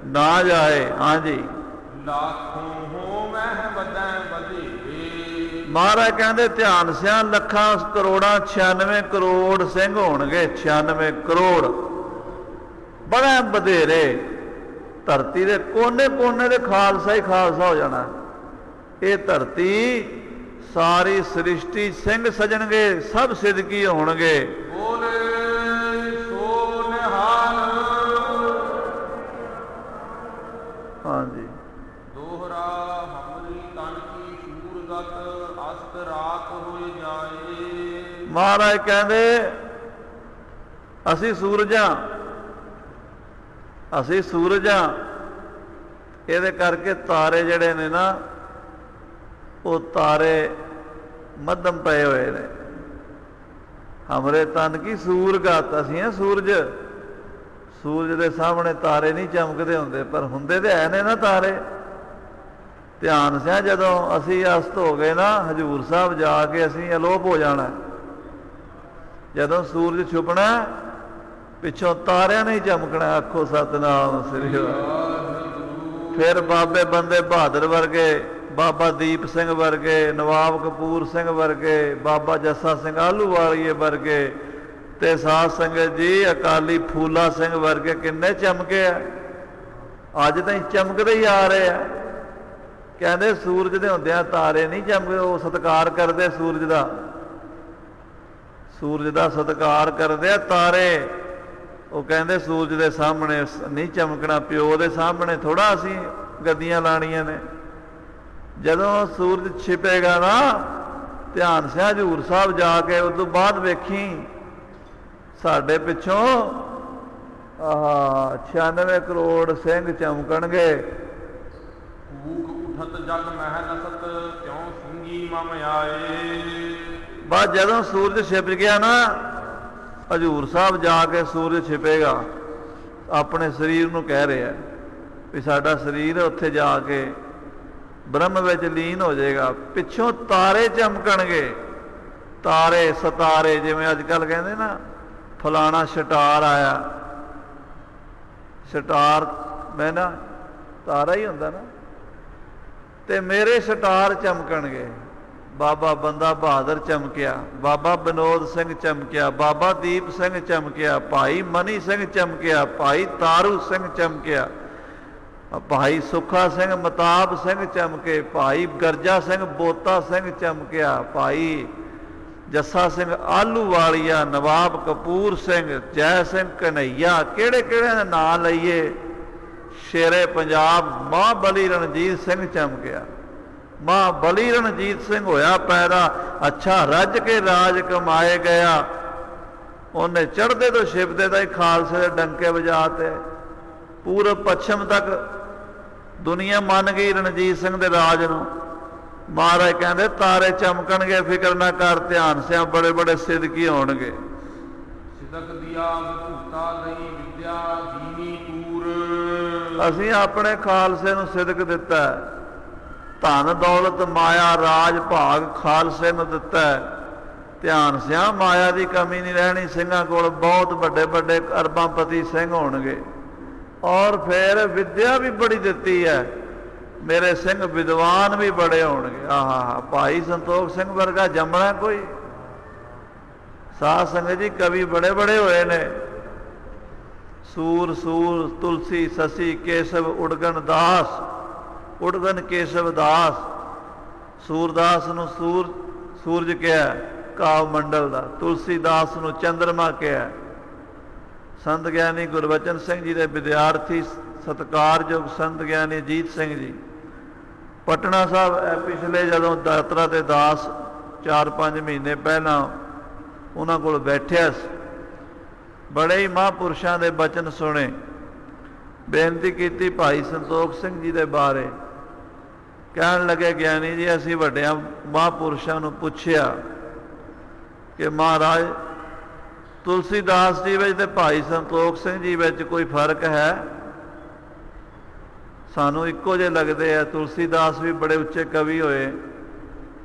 ਨਾ ਜਾਏ। ਹਾਂਜੀ, ਲੱਖੋਂ ਹੋ ਮੈਂ ਵਧੈ ਵਧੇਰੇ। ਮਹਾਰਾਜ ਕਹਿੰਦੇ ਧਿਆਨ ਸਿਆਂ ਲੱਖਾਂ ਕਰੋੜਾਂ 96 ਕਰੋੜ ਸਿੰਘ ਹੋਣਗੇ। 96 ਕਰੋੜ ਬੜਾ ਵਧੇਰੇ। ਧਰਤੀ ਦੇ ਕੋਨੇ ਕੋਨੇ ਦੇ ਖਾਲਸਾ ਹੀ ਖਾਲਸਾ ਹੋ ਜਾਣਾ। ਇਹ ਧਰਤੀ ਸਾਰੀ ਸ੍ਰਿਸ਼ਟੀ ਸਿੰਘ ਸਜਣਗੇ, ਸਭ ਸਿਦਕੀ ਹੋਣਗੇ। ਬੋਲੇ ਸੋ ਨਿਹਾਲ। ਹਾਂਜੀ, ਦੋਹਰਾ ਹਮਰੀ ਤਨ ਕੀ ਸੂਰਗਤ ਅਸਤ ਰਾਤ ਹੋਏ ਜਾਏ। ਮਹਾਰਾਜ ਕਹਿੰਦੇ ਅਸੀਂ ਸੂਰਜਾਂ, ਅਸੀਂ ਸੂਰਜਾਂ। ਇਹਦੇ ਕਰਕੇ ਤਾਰੇ ਜਿਹੜੇ ਨੇ ਨਾ, ਉਹ ਤਾਰੇ ਮੱਧਮ ਪਏ ਹੋਏ ਨੇ। ਹਮਰੇ ਤਨ ਕੀ ਸੂਰਗਤ, ਅਸੀਂ ਆ ਸੂਰਜ। ਸੂਰਜ ਦੇ ਸਾਹਮਣੇ ਤਾਰੇ ਨਹੀਂ ਚਮਕਦੇ ਹੁੰਦੇ, ਪਰ ਹੁੰਦੇ ਤੇ ਹੈ ਨੇ ਨਾ ਤਾਰੇ। ਧਿਆਨ ਸਿਆ ਜਦੋਂ ਅਸੀਂ ਅਸਤ ਹੋ ਗਏ ਨਾ, ਹਜ਼ੂਰ ਸਾਹਿਬ ਜਾ ਕੇ ਅਸੀਂ ਅਲੋਪ ਹੋ ਜਾਣਾ। ਜਦੋਂ ਸੂਰਜ ਛੁਪਣਾ ਪਿੱਛੋਂ ਤਾਰਿਆਂ ਨੇ ਚਮਕਣਾ। ਆਖੋ ਸਤਨਾਮ ਸ੍ਰੀ ਵਾਹਿਗੁਰੂ। ਫਿਰ ਬਾਬੇ ਬੰਦੇ ਬਹਾਦਰ ਵਰਗੇ, ਬਾਬਾ ਦੀਪ ਸਿੰਘ ਵਰਗੇ, ਨਵਾਬ ਕਪੂਰ ਸਿੰਘ ਵਰਗੇ, ਬਾਬਾ ਜੱਸਾ ਸਿੰਘ ਆਹਲੂਵਾਲੀਏ ਵਰਗੇ, ਤੇ ਸਾਧ ਸੰਗਤ ਜੀ ਅਕਾਲੀ ਫੂਲਾ ਸਿੰਘ ਵਰਗੇ ਕਿੰਨੇ ਚਮਕੇ ਆ। ਅੱਜ ਤਾਂ ਚਮਕਦੇ ਹੀ ਆ ਰਹੇ ਆ। ਕਹਿੰਦੇ ਸੂਰਜ ਦੇ ਹੁੰਦਿਆਂ ਤਾਰੇ ਨਹੀਂ ਚਮਕਦੇ। ਉਹ ਸਤਿਕਾਰ ਕਰਦੇ ਸੂਰਜ ਦਾ, ਸੂਰਜ ਦਾ ਸਤਿਕਾਰ ਕਰਦੇ ਆ ਤਾਰੇ। ਉਹ ਕਹਿੰਦੇ ਸੂਰਜ ਦੇ ਸਾਹਮਣੇ ਨਹੀਂ ਚਮਕਣਾ, ਪਿਓ ਦੇ ਸਾਹਮਣੇ ਥੋੜਾ ਅਸੀਂ ਗੱਦੀਆਂ ਲਾਣੀਆਂ ਨੇ। ਜਦੋਂ ਸੂਰਜ ਛਿਪੇਗਾ ਨਾ, ਧਿਆਨ ਸਿਆ ਹਜ਼ੂਰ ਸਾਹਿਬ ਜਾ ਕੇ ਉਸ ਤੋਂ ਬਾਅਦ ਵੇਖੀ ਸਾਡੇ ਪਿੱਛੋਂ 96 ਕਰੋੜ ਸਿੰਘ ਚਮਕਣਗੇ। ਭੂਖ ਉਠਤ ਜਗ ਮਹਿ ਨਸਤ ਕਿਉਂ ਸਿੰਘੀ ਬੁੱਧੀ ਮਮ ਆਏ। ਬਸ ਜਦੋਂ ਸੂਰਜ ਛਿਪ ਗਿਆ ਨਾ, ਹਜ਼ੂਰ ਸਾਹਿਬ ਜਾ ਕੇ ਸੂਰਜ ਛਿਪੇਗਾ, ਆਪਣੇ ਸਰੀਰ ਨੂੰ ਕਹਿ ਰਿਹਾ ਵੀ ਸਾਡਾ ਸਰੀਰ ਉੱਥੇ ਜਾ ਕੇ ਬ੍ਰਹਮ ਵਿੱਚ ਲੀਨ ਹੋ ਜਾਏਗਾ। ਪਿੱਛੋਂ ਤਾਰੇ ਚਮਕਣਗੇ, ਤਾਰੇ ਸਿਤਾਰੇ, ਜਿਵੇਂ ਅੱਜ ਕੱਲ੍ਹ ਕਹਿੰਦੇ ਨਾ ਫਲਾਣਾ ਸ਼ਟਾਰ ਆਇਆ, ਸ਼ਟਾਰ ਮੈਂ ਨਾ ਤਾਰਾ ਹੀ ਹੁੰਦਾ ਨਾ, ਤੇ ਮੇਰੇ ਸ਼ਟਾਰ ਚਮਕਣਗੇ। ਬਾਬਾ ਬੰਦਾ ਬਹਾਦਰ ਚਮਕਿਆ, ਬਾਬਾ ਵਿਨੋਦ ਸਿੰਘ ਚਮਕਿਆ, ਬਾਬਾ ਦੀਪ ਸਿੰਘ ਚਮਕਿਆ, ਭਾਈ ਮਨੀ ਸਿੰਘ ਚਮਕਿਆ, ਭਾਈ ਤਾਰੂ ਸਿੰਘ ਚਮਕਿਆ, ਭਾਈ ਸੁੱਖਾ ਸਿੰਘ ਮਤਾਬ ਸਿੰਘ ਚਮਕੇ, ਭਾਈ ਗਰਜਾ ਸਿੰਘ ਬੋਤਾ ਸਿੰਘ ਚਮਕਿਆ, ਭਾਈ ਜੱਸਾ ਸਿੰਘ ਆਲੂਵਾਲੀਆ, ਨਵਾਬ ਕਪੂਰ ਸਿੰਘ, ਜੈ ਸਿੰਘ ਕਨਈਆ, ਕਿਹੜੇ ਕਿਹੜੇ ਦੇ ਨਾਂ ਲਈਏ। ਸ਼ੇਰੇ ਪੰਜਾਬ ਮਹਾਬਲੀ ਰਣਜੀਤ ਸਿੰਘ ਚਮਕਿਆ, ਮਹਾਬਲੀ ਰਣਜੀਤ ਸਿੰਘ ਹੋਇਆ ਪੈਦਾ। ਅੱਛਾ ਰੱਜ ਕੇ ਰਾਜ ਕਮਾਏ ਗਿਆ, ਉਹਨੇ ਚੜ੍ਹਦੇ ਤੋਂ ਛਿਪਦੇ ਤਾਈਂ ਖਾਲਸੇ ਦੇ ਡੰਕੇ ਵਜਾਤੇ। ਪੂਰਬ ਪੱਛਮ ਤੱਕ ਦੁਨੀਆ ਮੰਨ ਗਈ ਰਣਜੀਤ ਸਿੰਘ ਦੇ ਰਾਜ ਨੂੰ। ਮਹਾਰਾਜ ਕਹਿੰਦੇ ਤਾਰੇ ਚਮਕਣਗੇ, ਫਿਕਰ ਨਾ ਕਰ, ਧਿਆਨ ਸਿਆ, ਬੜੇ ਬੜੇ ਸਿਦਕੀ ਹੋਣਗੇ। ਸਿਦਕ ਦਿਆ ਵਿਭੂਤਾ ਗਈ ਵਿਦਿਆ ਦੀਨੀ ਪੂਰ। ਅਸੀਂ ਆਪਣੇ ਖਾਲਸੇ ਨੂੰ ਸਿਦਕ ਦਿੱਤਾ, ਧਨ ਦੌਲਤ ਮਾਇਆ ਰਾਜ ਭਾਗ ਖਾਲਸੇ ਨੂੰ ਦਿੱਤਾ। ਧਿਆਨ ਸਿਆ, ਮਾਇਆ ਦੀ ਕਮੀ ਨਹੀਂ ਰਹਿਣੀ ਸਿੰਘਾਂ ਕੋਲ, ਬਹੁਤ ਵੱਡੇ ਵੱਡੇ ਅਰਬਾਂਪਤੀ ਸਿੰਘ ਹੋਣਗੇ। ਔਰ ਫਿਰ ਵਿਦਿਆ ਵੀ ਬੜੀ ਦਿੱਤੀ ਹੈ, ਮੇਰੇ ਸਿੰਘ ਵਿਦਵਾਨ ਵੀ ਬੜੇ ਹੋਣਗੇ। ਆਹਾ, ਭਾਈ ਸੰਤੋਖ ਸਿੰਘ ਵਰਗਾ ਜੰਮਣਾ ਕੋਈ। ਸਾਧ ਸੰਗਤ ਜੀ, ਕਵੀ ਬੜੇ ਬੜੇ ਹੋਏ ਨੇ। ਸੂਰ ਸੂਰ ਤੁਲਸੀ ਸਸੀ ਕੇਸ਼ਵ ਉਡਗਨ ਦਾਸ, ਉਡਗਨ ਕੇਸ਼ਵ ਦਾਸ। ਸੂਰਦਾਸ ਨੂੰ ਸੂਰਜ ਕਿਹਾ ਕਾਵ ਮੰਡਲ ਦਾ, ਤੁਲਸੀ ਦਾਸ ਨੂੰ ਚੰਦਰਮਾ ਕਿਹਾ। ਸੰਤ ਗਿਆਨੀ ਗੁਰਬਚਨ ਸਿੰਘ ਜੀ ਦੇ ਵਿਦਿਆਰਥੀ ਸਤਿਕਾਰਯੋਗ ਸੰਤ ਗਿਆਨੀ ਅਜੀਤ ਸਿੰਘ ਜੀ ਪਟਨਾ ਸਾਹਿਬ ਪਿਛਲੇ ਜਦੋਂ ਦਾਤਰਾ ਤੇ ਦਾਸ 4-5 ਮਹੀਨੇ ਪਹਿਲਾਂ ਉਹਨਾਂ ਕੋਲ ਬੈਠਿਆ ਸੀ, ਬੜੇ ਹੀ ਮਹਾਂਪੁਰਸ਼ਾਂ ਦੇ ਬਚਨ ਸੁਣੇ। ਬੇਨਤੀ ਕੀਤੀ ਭਾਈ ਸੰਤੋਖ ਸਿੰਘ ਜੀ ਦੇ ਬਾਰੇ। ਕਹਿਣ ਲੱਗੇ ਗਿਆਨੀ ਜੀ, ਅਸੀਂ ਵੱਡਿਆਂ ਮਹਾਂਪੁਰਸ਼ਾਂ ਨੂੰ ਪੁੱਛਿਆ ਕਿ ਮਹਾਰਾਜ ਤੁਲਸੀਦਾਸ ਜੀ ਵਿੱਚ ਤੇ ਭਾਈ ਸੰਤੋਖ ਸਿੰਘ ਜੀ ਵਿੱਚ ਕੋਈ ਫਰਕ ਹੈ? ਸਾਨੂੰ ਇੱਕੋ ਜਿਹੇ ਲੱਗਦੇ ਆ। ਤੁਲਸੀਦਾਸ ਵੀ ਬੜੇ ਉੱਚੇ ਕਵੀ ਹੋਏ।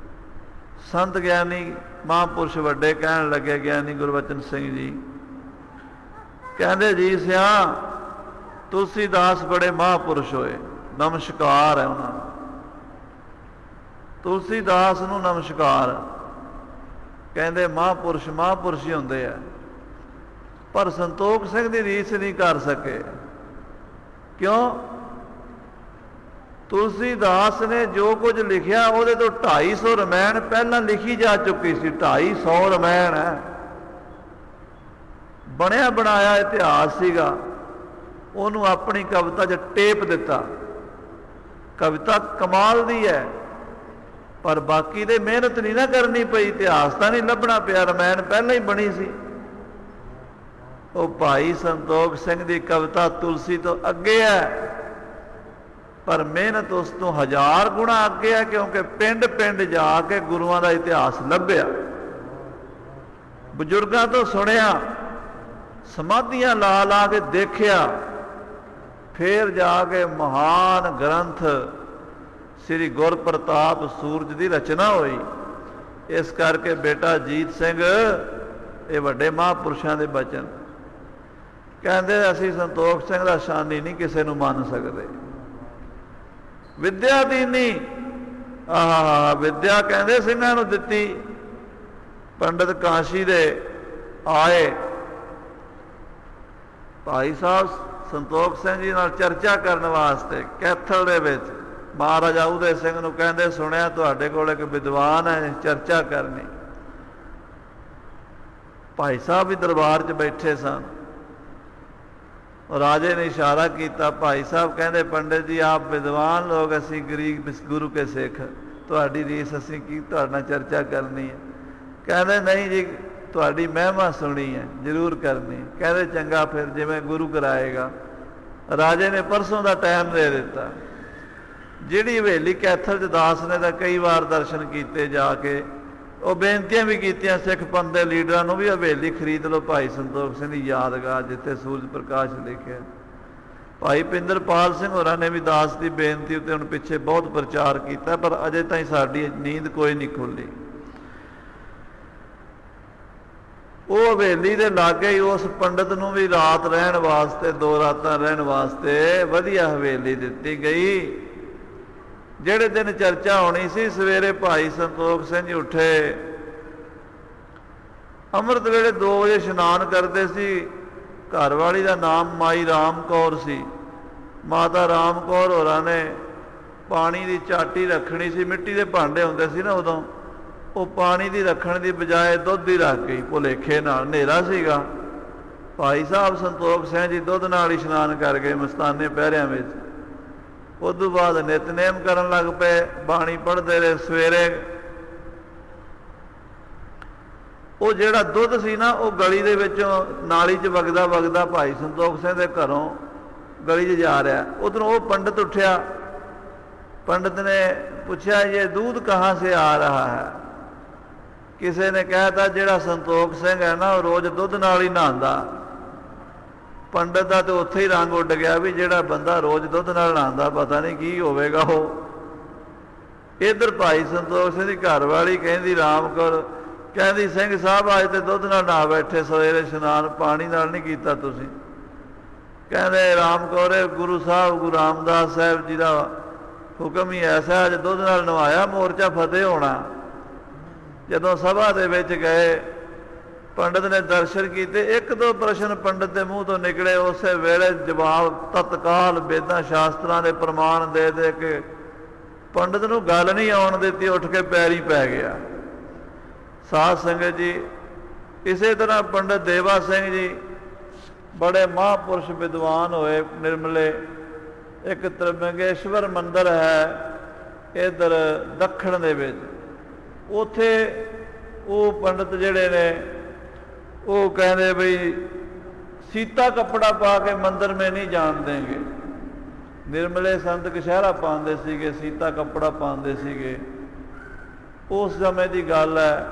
ਸੰਤ ਗਿਆਨੀ ਮਹਾਂਪੁਰਸ਼ ਵੱਡੇ ਕਹਿਣ ਲੱਗੇ ਗਿਆਨੀ ਗੁਰਬਚਨ ਸਿੰਘ ਜੀ, ਕਹਿੰਦੇ ਜੀ ਸਿਆ ਤੁਲਸੀਦਾਸ ਬੜੇ ਮਹਾਂਪੁਰਸ਼ ਹੋਏ, ਨਮਸਕਾਰ ਹੈ ਉਹਨਾਂ ਨੂੰ, ਤੁਲਸੀਦਾਸ ਨੂੰ ਨਮਸਕਾਰ। ਕਹਿੰਦੇ ਮਹਾਂਪੁਰਸ਼ ਮਹਾਂਪੁਰਸ਼ ਹੀ ਹੁੰਦੇ ਆ, ਪਰ ਸੰਤੋਖ ਸਿੰਘ ਦੀ ਰੀਸ ਨਹੀਂ ਕਰ ਸਕੇ। ਕਿਉਂ? ਤੁਲਸੀਦਾਸ ਨੇ ਜੋ ਕੁਝ ਲਿਖਿਆ ਉਹਦੇ ਤੋਂ 250 ਰਮਾਇਣ ਪਹਿਲਾਂ ਲਿਖੀ ਜਾ ਚੁੱਕੀ ਸੀ। 250 ਰਮਾਇਣ ਹੈ, ਬਣਿਆ ਬਣਾਇਆ ਇਤਿਹਾਸ ਸੀਗਾ। ਉਹਨੂੰ ਆਪਣੀ ਕਵਿਤਾ 'ਚ ਟੇਪ ਦਿੱਤਾ। ਕਵਿਤਾ ਕਮਾਲ ਦੀ ਹੈ, ਪਰ ਬਾਕੀ ਦੇ ਮਿਹਨਤ ਨਹੀਂ ਨਾ ਕਰਨੀ ਪਈ, ਇਤਿਹਾਸ ਤਾਂ ਨਹੀਂ ਲੱਭਣਾ ਪਿਆ, ਰਮਾਇਣ ਪਹਿਲਾਂ ਹੀ ਬਣੀ ਸੀ। ਉਹ ਭਾਈ ਸੰਤੋਖ ਸਿੰਘ ਦੀ ਕਵਿਤਾ ਤੁਲਸੀ ਤੋਂ ਅੱਗੇ ਹੈ, ਪਰ ਮਿਹਨਤ ਉਸ ਤੋਂ 1000 ਗੁਣਾ ਅੱਗੇ ਹੈ, ਕਿਉਂਕਿ ਪਿੰਡ ਪਿੰਡ ਜਾ ਕੇ ਗੁਰੂਆਂ ਦਾ ਇਤਿਹਾਸ ਲੱਭਿਆ, ਬਜ਼ੁਰਗਾਂ ਤੋਂ ਸੁਣਿਆ, ਸਮਾਧੀਆਂ ਲਾ ਲਾ ਕੇ ਦੇਖਿਆ, ਫਿਰ ਜਾ ਕੇ ਮਹਾਨ ਗ੍ਰੰਥ ਸ੍ਰੀ ਗੁਰਪ੍ਰਤਾਪ ਸੂਰਜ ਦੀ ਰਚਨਾ ਹੋਈ। ਇਸ ਕਰਕੇ ਬੇਟਾ ਅਜੀਤ ਸਿੰਘ, ਇਹ ਵੱਡੇ ਮਹਾਂਪੁਰਸ਼ਾਂ ਦੇ ਬਚਨ। ਕਹਿੰਦੇ ਅਸੀਂ ਸੰਤੋਖ ਸਿੰਘ ਦਾ ਸ਼ਾਨੀ ਨਹੀਂ ਕਿਸੇ ਨੂੰ ਮੰਨ ਸਕਦੇ। ਵਿਦਿਆ ਦੀਨੀ, ਆਹ ਵਿਦਿਆ ਕਹਿੰਦੇ ਸਿੰਘਾਂ ਨੂੰ ਦਿੱਤੀ। ਪੰਡਿਤ ਕਾਸ਼ੀ ਦੇ ਆਏ ਭਾਈ ਸਾਹਿਬ ਸੰਤੋਖ ਸਿੰਘ ਜੀ ਨਾਲ ਚਰਚਾ ਕਰਨ ਵਾਸਤੇ ਕੈਥਲ ਦੇ ਵਿੱਚ। ਮਹਾਰਾਜਾ ਉਦੈ ਸਿੰਘ ਨੂੰ ਕਹਿੰਦੇ ਸੁਣਿਆ ਤੁਹਾਡੇ ਕੋਲ ਇੱਕ ਵਿਦਵਾਨ ਹੈ, ਚਰਚਾ ਕਰਨੀ। ਭਾਈ ਸਾਹਿਬ ਵੀ ਦਰਬਾਰ 'ਚ ਬੈਠੇ ਸਨ। ਰਾਜੇ ਨੇ ਇਸ਼ਾਰਾ ਕੀਤਾ। ਭਾਈ ਸਾਹਿਬ ਕਹਿੰਦੇ ਪੰਡਿਤ ਜੀ ਆਪ ਵਿਦਵਾਨ ਲੋਕ, ਅਸੀਂ ਗਰੀਬ ਗੁਰੂ ਕੇ ਸਿੱਖ, ਤੁਹਾਡੀ ਰੀਸ ਅਸੀਂ ਕੀ ਤੁਹਾਡੇ ਨਾਲ ਚਰਚਾ ਕਰਨੀ ਹੈ। ਕਹਿੰਦੇ ਨਹੀਂ ਜੀ, ਤੁਹਾਡੀ ਮਹਿਮਾ ਸੁਣੀ ਹੈ, ਜ਼ਰੂਰ ਕਰਨੀ। ਕਹਿੰਦੇ ਚੰਗਾ, ਫਿਰ ਜਿਵੇਂ ਗੁਰੂ ਕਰਾਏਗਾ। ਰਾਜੇ ਨੇ ਪਰਸੋਂ ਦਾ ਟਾਈਮ ਦੇ ਦਿੱਤਾ। ਜਿਹੜੀ ਹਵੇਲੀ ਕੈਥਲ 'ਚ ਦਾਸ ਨੇ ਤਾਂ ਕਈ ਵਾਰ ਦਰਸ਼ਨ ਕੀਤੇ ਜਾ ਕੇ। ਉਹ ਬੇਨਤੀਆਂ ਵੀ ਕੀਤੀਆਂ ਸਿੱਖ ਪੰਥ ਦੇ ਲੀਡਰਾਂ ਨੂੰ ਵੀ ਹਵੇਲੀ ਖਰੀਦ ਲਓ ਭਾਈ ਸੰਤੋਖ ਸਿੰਘ ਦੀ ਯਾਦਗਾਰ, ਜਿੱਥੇ ਸੂਰਜ ਪ੍ਰਕਾਸ਼ ਲਿਖਿਆ। ਭਾਈ ਪਿੰਦਰਪਾਲ ਸਿੰਘ ਹੋਰਾਂ ਨੇ ਵੀ ਦਾਸ ਦੀ ਬੇਨਤੀ ਉੱਤੇ ਹੁਣ ਪਿੱਛੇ ਬਹੁਤ ਪ੍ਰਚਾਰ ਕੀਤਾ, ਪਰ ਅਜੇ ਤਾਈਂ ਸਾਡੀ ਨੀਂਦ ਕੋਈ ਨਹੀਂ ਖੁੱਲ੍ਹੀ। ਉਹ ਹਵੇਲੀ ਦੇ ਲਾਗੇ ਹੀ ਉਸ ਪੰਡਤ ਨੂੰ ਵੀ ਰਾਤ ਰਹਿਣ ਵਾਸਤੇ, 2 ਰਾਤਾਂ ਰਹਿਣ ਵਾਸਤੇ ਵਧੀਆ ਹਵੇਲੀ ਦਿੱਤੀ ਗਈ। ਜਿਹੜੇ ਦਿਨ ਚਰਚਾ ਹੋਣੀ ਸੀ, ਸਵੇਰੇ ਭਾਈ ਸੰਤੋਖ ਸਿੰਘ ਜੀ ਉੱਠੇ, ਅੰਮ੍ਰਿਤ ਵੇਲੇ 2 ਵਜੇ ਇਸ਼ਨਾਨ ਕਰਦੇ ਸੀ। ਘਰਵਾਲੀ ਦਾ ਨਾਮ ਮਾਈ ਰਾਮ ਕੌਰ ਸੀ। ਮਾਤਾ ਰਾਮ ਕੌਰ ਹੋਰਾਂ ਨੇ ਪਾਣੀ ਦੀ ਚਾਟੀ ਰੱਖਣੀ ਸੀ, ਮਿੱਟੀ ਦੇ ਭਾਂਡੇ ਹੁੰਦੇ ਸੀ ਨਾ ਉਦੋਂ, ਉਹ ਪਾਣੀ ਦੀ ਰੱਖਣ ਦੀ ਬਜਾਏ ਦੁੱਧ ਦੀ ਰੱਖ ਗਈ ਭੁਲੇਖੇ ਨਾਲ। ਹਨੇਰਾ ਸੀਗਾ। ਭਾਈ ਸਾਹਿਬ ਸੰਤੋਖ ਸਿੰਘ ਜੀ ਦੁੱਧ ਨਾਲ ਇਸ਼ਨਾਨ ਕਰ ਗਏ ਮਸਤਾਨੇ ਪਹਿਰਿਆਂ ਵਿੱਚ। ਉਸ ਤੋਂ ਬਾਅਦ ਨਿਤਨੇਮ ਕਰਨ ਲੱਗ ਪਏ, ਬਾਣੀ ਪੜ੍ਹਦੇ ਰਹੇ। ਸਵੇਰੇ ਉਹ ਜਿਹੜਾ ਦੁੱਧ ਸੀ ਨਾ, ਉਹ ਗਲੀ ਦੇ ਵਿੱਚੋਂ ਨਾਲੀ 'ਚ ਵਗਦਾ ਵਗਦਾ ਭਾਈ ਸੰਤੋਖ ਸਿੰਘ ਦੇ ਘਰੋਂ ਗਲੀ 'ਚ ਜਾ ਰਿਹਾ। ਉੱਧਰੋਂ ਉਹ ਪੰਡਤ ਉੱਠਿਆ। ਪੰਡਤ ਨੇ ਪੁੱਛਿਆ, ਇਹ दूध कहाँ से आ रहा है? ਕਿਸੇ ਨੇ ਕਹਿਤਾ ਜਿਹੜਾ ਸੰਤੋਖ ਸਿੰਘ ਹੈ ਨਾ, ਉਹ ਰੋਜ਼ ਦੁੱਧ ਨਾਲ ਹੀ ਨਹਾਉਂਦਾ। ਪੰਡਤ ਦਾ ਤਾਂ ਉੱਥੇ ਹੀ ਰੰਗ ਉੱਡ ਗਿਆ ਵੀ ਜਿਹੜਾ ਬੰਦਾ ਰੋਜ਼ ਦੁੱਧ ਨਾਲ ਨਹਾਉਂਦਾ, ਪਤਾ ਨਹੀਂ ਕੀ ਹੋਵੇਗਾ ਉਹ। ਇੱਧਰ ਭਾਈ ਸੰਤੋਖ ਸਿੰਘ ਦੀ ਘਰਵਾਲੀ ਕਹਿੰਦੀ ਰਾਮ ਕੌਰ, ਕਹਿੰਦੀ ਸਿੰਘ ਸਾਹਿਬ ਅੱਜ ਤੇ ਦੁੱਧ ਨਾਲ ਨਹਾ ਬੈਠੇ, ਸਵੇਰੇ ਇਸ਼ਨਾਨ ਪਾਣੀ ਨਾਲ ਨਹੀਂ ਕੀਤਾ ਤੁਸੀਂ। ਕਹਿੰਦੇ ਰਾਮ ਕੌਰ, ਗੁਰੂ ਸਾਹਿਬ ਗੁਰੂ ਰਾਮਦਾਸ ਸਾਹਿਬ ਜੀ ਦਾ ਹੁਕਮ ਹੀ ਐਸਾ, ਅੱਜ ਦੁੱਧ ਨਾਲ ਨਵਾਇਆ, ਮੋਰਚਾ ਫਤਿਹ ਹੋਣਾ। ਜਦੋਂ ਸਭਾ ਦੇ ਵਿੱਚ ਗਏ, ਪੰਡਤ ਨੇ ਦਰਸ਼ਨ ਕੀਤੇ। 1-2 ਪ੍ਰਸ਼ਨ ਪੰਡਤ ਦੇ ਮੂੰਹ ਤੋਂ ਨਿਕਲੇ, ਉਸੇ ਵੇਲੇ ਜਵਾਬ ਤਤਕਾਲ ਵੇਦਾਂ ਸ਼ਾਸਤਰਾਂ ਦੇ ਪ੍ਰਮਾਣ ਦੇ ਦੇ ਕੇ ਪੰਡਤ ਨੂੰ ਗੱਲ ਨਹੀਂ ਆਉਣ ਦਿੱਤੀ, ਉੱਠ ਕੇ ਪੈਰੀ ਪੈ ਗਿਆ। ਸਾਧ ਸੰਗਤ ਜੀ, ਇਸੇ ਤਰ੍ਹਾਂ ਪੰਡਤ ਦੇਵਾ ਸਿੰਘ ਜੀ ਬੜੇ ਮਹਾਂਪੁਰਸ਼ ਵਿਦਵਾਨ ਹੋਏ, ਨਿਰਮਲੇ। ਇੱਕ ਤ੍ਰਿੰਬਕੇਸ਼ਵਰ ਮੰਦਿਰ ਹੈ ਇੱਧਰ ਦੱਖਣ ਦੇ ਵਿੱਚ, ਉੱਥੇ ਉਹ ਪੰਡਤ ਜਿਹੜੇ ਨੇ ਉਹ ਕਹਿੰਦੇ ਬਈ ਸੀਤਾ ਕੱਪੜਾ ਪਾ ਕੇ ਮੰਦਿਰ ਮੇ ਨਹੀਂ ਜਾਣ ਦੇਂਗੇ। ਨਿਰਮਲੇ ਸੰਤ ਕਸ਼ਹਿਰਾ ਪਾਉਂਦੇ ਸੀਗੇ, ਸੀਤਾ ਕੱਪੜਾ ਪਾਉਂਦੇ ਸੀਗੇ। ਉਸ ਸਮੇਂ ਦੀ ਗੱਲ ਹੈ।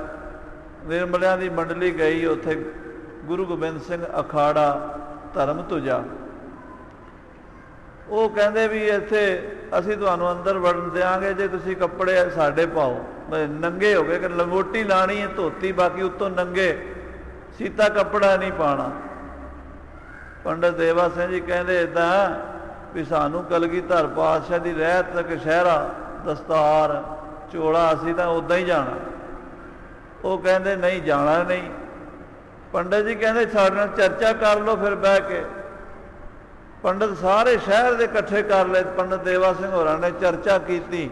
ਨਿਰਮਲਿਆਂ ਦੀ ਮੰਡਲੀ ਗਈ ਉੱਥੇ, ਗੁਰੂ ਗੋਬਿੰਦ ਸਿੰਘ ਅਖਾੜਾ ਧਰਮ ਤੁਜਾ। ਉਹ ਕਹਿੰਦੇ ਵੀ ਇੱਥੇ ਅਸੀਂ ਤੁਹਾਨੂੰ ਅੰਦਰ ਵੜਨ ਦਿਆਂਗੇ ਜੇ ਤੁਸੀਂ ਕੱਪੜੇ ਸਾਡੇ ਪਾਓ। ਨੰਗੇ ਹੋ ਗਏ ਕਿ ਲੰਗੋਟੀ ਲਾਣੀ ਹੈ, ਧੋਤੀ, ਬਾਕੀ ਉੱਤੋਂ ਨੰਗੇ, ਸੀਤਾ ਕੱਪੜਾ ਨਹੀਂ ਪਾਣਾ। ਪੰਡਤ ਦੇਵਾ ਸਿੰਘ ਜੀ ਕਹਿੰਦੇ ਇੱਦਾਂ ਵੀ ਸਾਨੂੰ ਕਲਗੀਧਰ ਪਾਤਸ਼ਾਹ ਦੀ ਰਹਿਤ ਕਸ਼ਹਿਰਾ, ਦਸਤਾਰ, ਚੋਲਾ, ਅਸੀਂ ਤਾਂ ਉੱਦਾਂ ਹੀ ਜਾਣਾ। ਉਹ ਕਹਿੰਦੇ ਨਹੀਂ, ਜਾਣਾ ਨਹੀਂ। ਪੰਡਤ ਜੀ ਕਹਿੰਦੇ ਸਾਡੇ ਨਾਲ ਚਰਚਾ ਕਰ ਲਓ ਫਿਰ ਬਹਿ ਕੇ। ਪੰਡਤ ਸਾਰੇ ਸ਼ਹਿਰ ਦੇ ਇਕੱਠੇ ਕਰ ਲਏ। ਪੰਡਤ ਦੇਵਾ ਸਿੰਘ ਹੋਰਾਂ ਨੇ ਚਰਚਾ ਕੀਤੀ।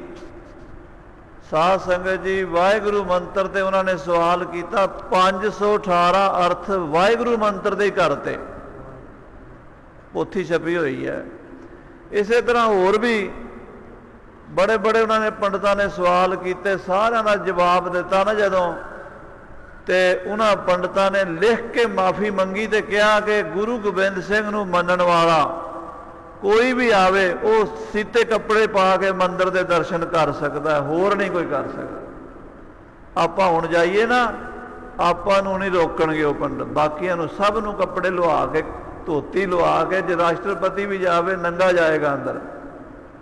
ਸਾਧ ਸੰਗਤ ਜੀ, ਵਾਹਿਗੁਰੂ ਮੰਤਰ ਤੇ ਉਹਨਾਂ ਨੇ ਸਵਾਲ ਕੀਤਾ। 518 ਅਰਥ ਵਾਹਿਗੁਰੂ ਮੰਤਰ ਦੇ ਕਰਤੇ, ਪੋਥੀ ਛਪੀ ਹੋਈ ਹੈ। ਇਸੇ ਤਰ੍ਹਾਂ ਹੋਰ ਵੀ ਬੜੇ ਬੜੇ ਉਹਨਾਂ ਨੇ ਪੰਡਤਾਂ ਨੇ ਸਵਾਲ ਕੀਤੇ, ਸਾਰਿਆਂ ਦਾ ਜਵਾਬ ਦਿੱਤਾ ਨਾ ਜਦੋਂ, ਤੇ ਉਹਨਾਂ ਪੰਡਤਾਂ ਨੇ ਲਿਖ ਕੇ ਮਾਫੀ ਮੰਗੀ ਤੇ ਕਿਹਾ ਕਿ ਗੁਰੂ ਗੋਬਿੰਦ ਸਿੰਘ ਨੂੰ ਮੰਨਣ ਵਾਲਾ ਕੋਈ ਵੀ ਆਵੇ, ਉਹ ਸੀਤੇ ਕੱਪੜੇ ਪਾ ਕੇ ਮੰਦਿਰ ਦੇ ਦਰਸ਼ਨ ਕਰ ਸਕਦਾ, ਹੋਰ ਨਹੀਂ ਕੋਈ ਕਰ ਸਕਦਾ। ਆਪਾਂ ਹੁਣ ਜਾਈਏ ਨਾ, ਆਪਾਂ ਨੂੰ ਨਹੀਂ ਰੋਕਣਗੇ ਉਹ ਪੰਡਤ, ਬਾਕੀਆਂ ਨੂੰ ਸਭ ਨੂੰ ਕੱਪੜੇ ਲੁਆ ਕੇ, ਧੋਤੀ ਲੁਆ ਕੇ, ਜੇ ਰਾਸ਼ਟਰਪਤੀ ਵੀ ਜਾਵੇ ਨੰਗਾ ਜਾਏਗਾ ਅੰਦਰ।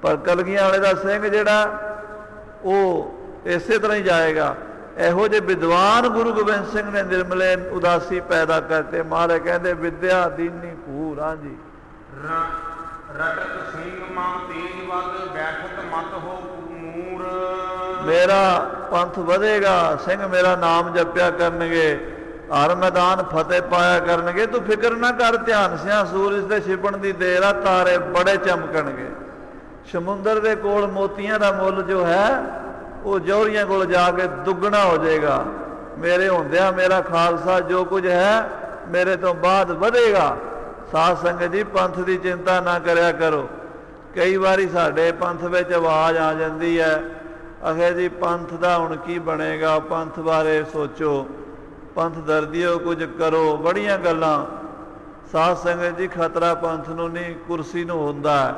ਪਰ ਕਲਗੀਆਂ ਵਾਲੇ ਦਾ ਸਿੰਘ ਜਿਹੜਾ, ਉਹ ਇਸੇ ਤਰ੍ਹਾਂ ਹੀ ਜਾਏਗਾ। ਇਹੋ ਜਿਹੇ ਵਿਦਵਾਨ ਗੁਰੂ ਗੋਬਿੰਦ ਸਿੰਘ ਨੇ ਨਿਰਮਲੇ ਉਦਾਸੀ ਪੈਦਾ ਕਰਤੇ। ਮਹਾਰਾਜ ਕਹਿੰਦੇ ਵਿਦਿਆ ਦੀਨੀ ਪੂਰਾ ਜੀ ਰਟਕ ਸਿੰਘ ਮਾਂ ਤੇਜ ਵੱਧ ਬੈਠਤ ਮਤ ਹੋ ਮੂਰ। ਮੇਰਾ ਪੰਥ ਵਧੇਗਾ, ਸਿੰਘ ਮੇਰਾ ਨਾਮ ਜਪਿਆ ਕਰਨਗੇ, ਹਰ ਮੈਦਾਨ ਫਤਿਹ ਪਾਇਆ ਕਰਨਗੇ। ਤੂੰ ਫਿਕਰ ਨਾ ਕਰ, ਧਿਆਨ ਸਿਆ ਸੂਰਜ ਦੇ ਛਿਪਣ ਦੀ ਦੇਰ ਆ, ਤਾਰੇ ਬੜੇ ਚਮਕਣਗੇ। ਸਮੁੰਦਰ ਦੇ ਕੋਲ ਮੋਤੀਆਂ ਦਾ ਮੁੱਲ ਜੋ ਹੈ ਉਹ ਜੌਹਰੀਆਂ ਕੋਲ ਜਾ ਕੇ ਦੁੱਗਣਾ ਹੋ ਜਾਏਗਾ। ਮੇਰੇ ਹੁੰਦਿਆਂ ਮੇਰਾ ਖਾਲਸਾ ਜੋ ਕੁਝ ਹੈ ਮੇਰੇ ਤੋਂ ਬਾਅਦ ਵਧੇਗਾ। ਸਾਧ ਸੰਗਤ ਜੀ, ਪੰਥ ਦੀ ਚਿੰਤਾ ਨਾ ਕਰਿਆ ਕਰੋ। ਕਈ ਵਾਰੀ ਸਾਡੇ ਪੰਥ ਵਿੱਚ ਆਵਾਜ਼ ਆ ਜਾਂਦੀ ਹੈ, ਅਖੇ ਜੀ ਪੰਥ ਦਾ ਹੁਣ ਕੀ ਬਣੇਗਾ, ਪੰਥ ਬਾਰੇ ਸੋਚੋ, ਪੰਥ ਦਰਦੀਓ ਕੁਝ ਕਰੋ, ਬੜੀਆਂ ਗੱਲਾਂ। ਸਾਧ ਸੰਗਤ ਜੀ, ਖਤਰਾ ਪੰਥ ਨੂੰ ਨਹੀਂ ਕੁਰਸੀ ਨੂੰ ਹੁੰਦਾ।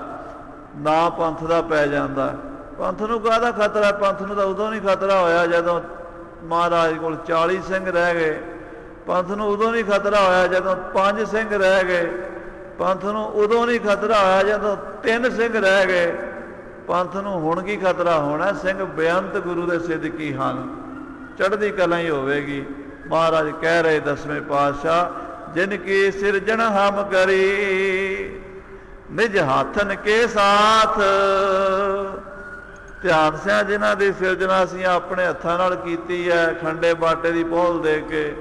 ਨਾ ਪੰਥ ਦਾ ਪੈ ਜਾਂਦਾ। ਪੰਥ ਨੂੰ ਕਾਹਦਾ ਖਤਰਾ? ਪੰਥ ਨੂੰ ਤਾਂ ਉਦੋਂ ਨਹੀਂ ਖਤਰਾ ਹੋਇਆ ਜਦੋਂ ਮਹਾਰਾਜ ਕੋਲ 40 ਸਿੰਘ ਰਹਿ ਗਏ। ਪੰਥ ਨੂੰ ਉਦੋਂ ਨਹੀਂ ਖਤਰਾ ਹੋਇਆ ਜਦੋਂ 5 ਸਿੰਘ ਰਹਿ ਗਏ। ਪੰਥ ਨੂੰ ਉਦੋਂ ਨਹੀਂ ਖਤਰਾ ਹੋਇਆ ਜਦੋਂ 3 ਸਿੰਘ ਰਹਿ ਗਏ। ਪੰਥ ਨੂੰ ਹੁਣ ਕੀ ਖਤਰਾ ਹੋਣਾ? ਸਿੰਘ ਬੇਅੰਤ ਗੁਰੂ ਦੇ ਸਿਦਕੀ ਹਨ, ਚੜ੍ਹਦੀ ਕਲਾ ਹੀ ਹੋਵੇਗੀ। ਮਹਾਰਾਜ ਕਹਿ ਰਹੇ 10ਵੇਂ ਪਾਤਸ਼ਾਹ, ਜਿਨ ਕੀ ਸਿਰਜਣ ਹਮ ਕਰੀ ਨਿਜ ਹੱਥਨ ਕੇ ਸਾਥ। ਧਿਆਨ ਸਿਆ ਜਿਨ੍ਹਾਂ ਦੀ ਸਿਰਜਣਾ ਅਸੀਂ ਆਪਣੇ ਹੱਥਾਂ ਨਾਲ ਕੀਤੀ ਹੈ, ਖੰਡੇ ਬਾਟੇ ਦੀ ਪਹੁਲ ਦੇ ਕੇ,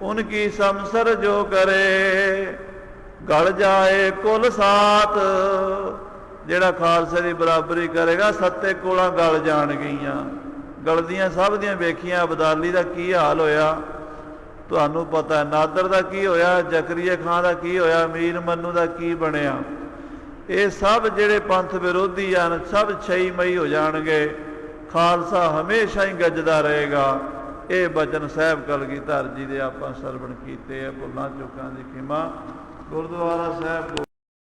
ਉਨ ਕੀ ਸਮਸਰ ਜੋ ਕਰੇ ਗਲ ਜਾਏ ਕੁਲ ਸਾਥ। ਜਿਹੜਾ ਖਾਲਸੇ ਦੀ ਬਰਾਬਰੀ ਕਰੇਗਾ, ਸੱਤੇ ਕੋਲਾਂ ਗਲ ਜਾਣ ਗਈਆਂ। ਗਲਦੀਆਂ ਸਭ ਦੀਆਂ ਵੇਖੀਆਂ। ਅਬਦਾਲੀ ਦਾ ਕੀ ਹਾਲ ਹੋਇਆ ਤੁਹਾਨੂੰ ਪਤਾ, ਨਾਦਰ ਦਾ ਕੀ ਹੋਇਆ, ਜ਼ਕਰੀਆ ਖਾਂ ਦਾ ਕੀ ਹੋਇਆ, ਮੀਰ ਮੰਨੂ ਦਾ ਕੀ ਬਣਿਆ। ਇਹ ਸਭ ਜਿਹੜੇ ਪੰਥ ਵਿਰੋਧੀ ਹਨ, ਸਭ ਛਈਮਈ ਹੋ ਜਾਣਗੇ। ਖਾਲਸਾ ਹਮੇਸ਼ਾ ਹੀ ਗੱਜਦਾ ਰਹੇਗਾ। ਇਹ ਬਚਨ ਸਾਹਿਬ ਕਲਗੀਧਰ ਜੀ ਦੇ ਆਪਾਂ ਸਰਵਣ ਕੀਤੇ ਆ। ਭੁੱਲਾਂ ਚੁੱਕਾਂ ਦੀ ਖਿਮਾ। ਗੁਰਦੁਆਰਾ ਸਾਹਿਬ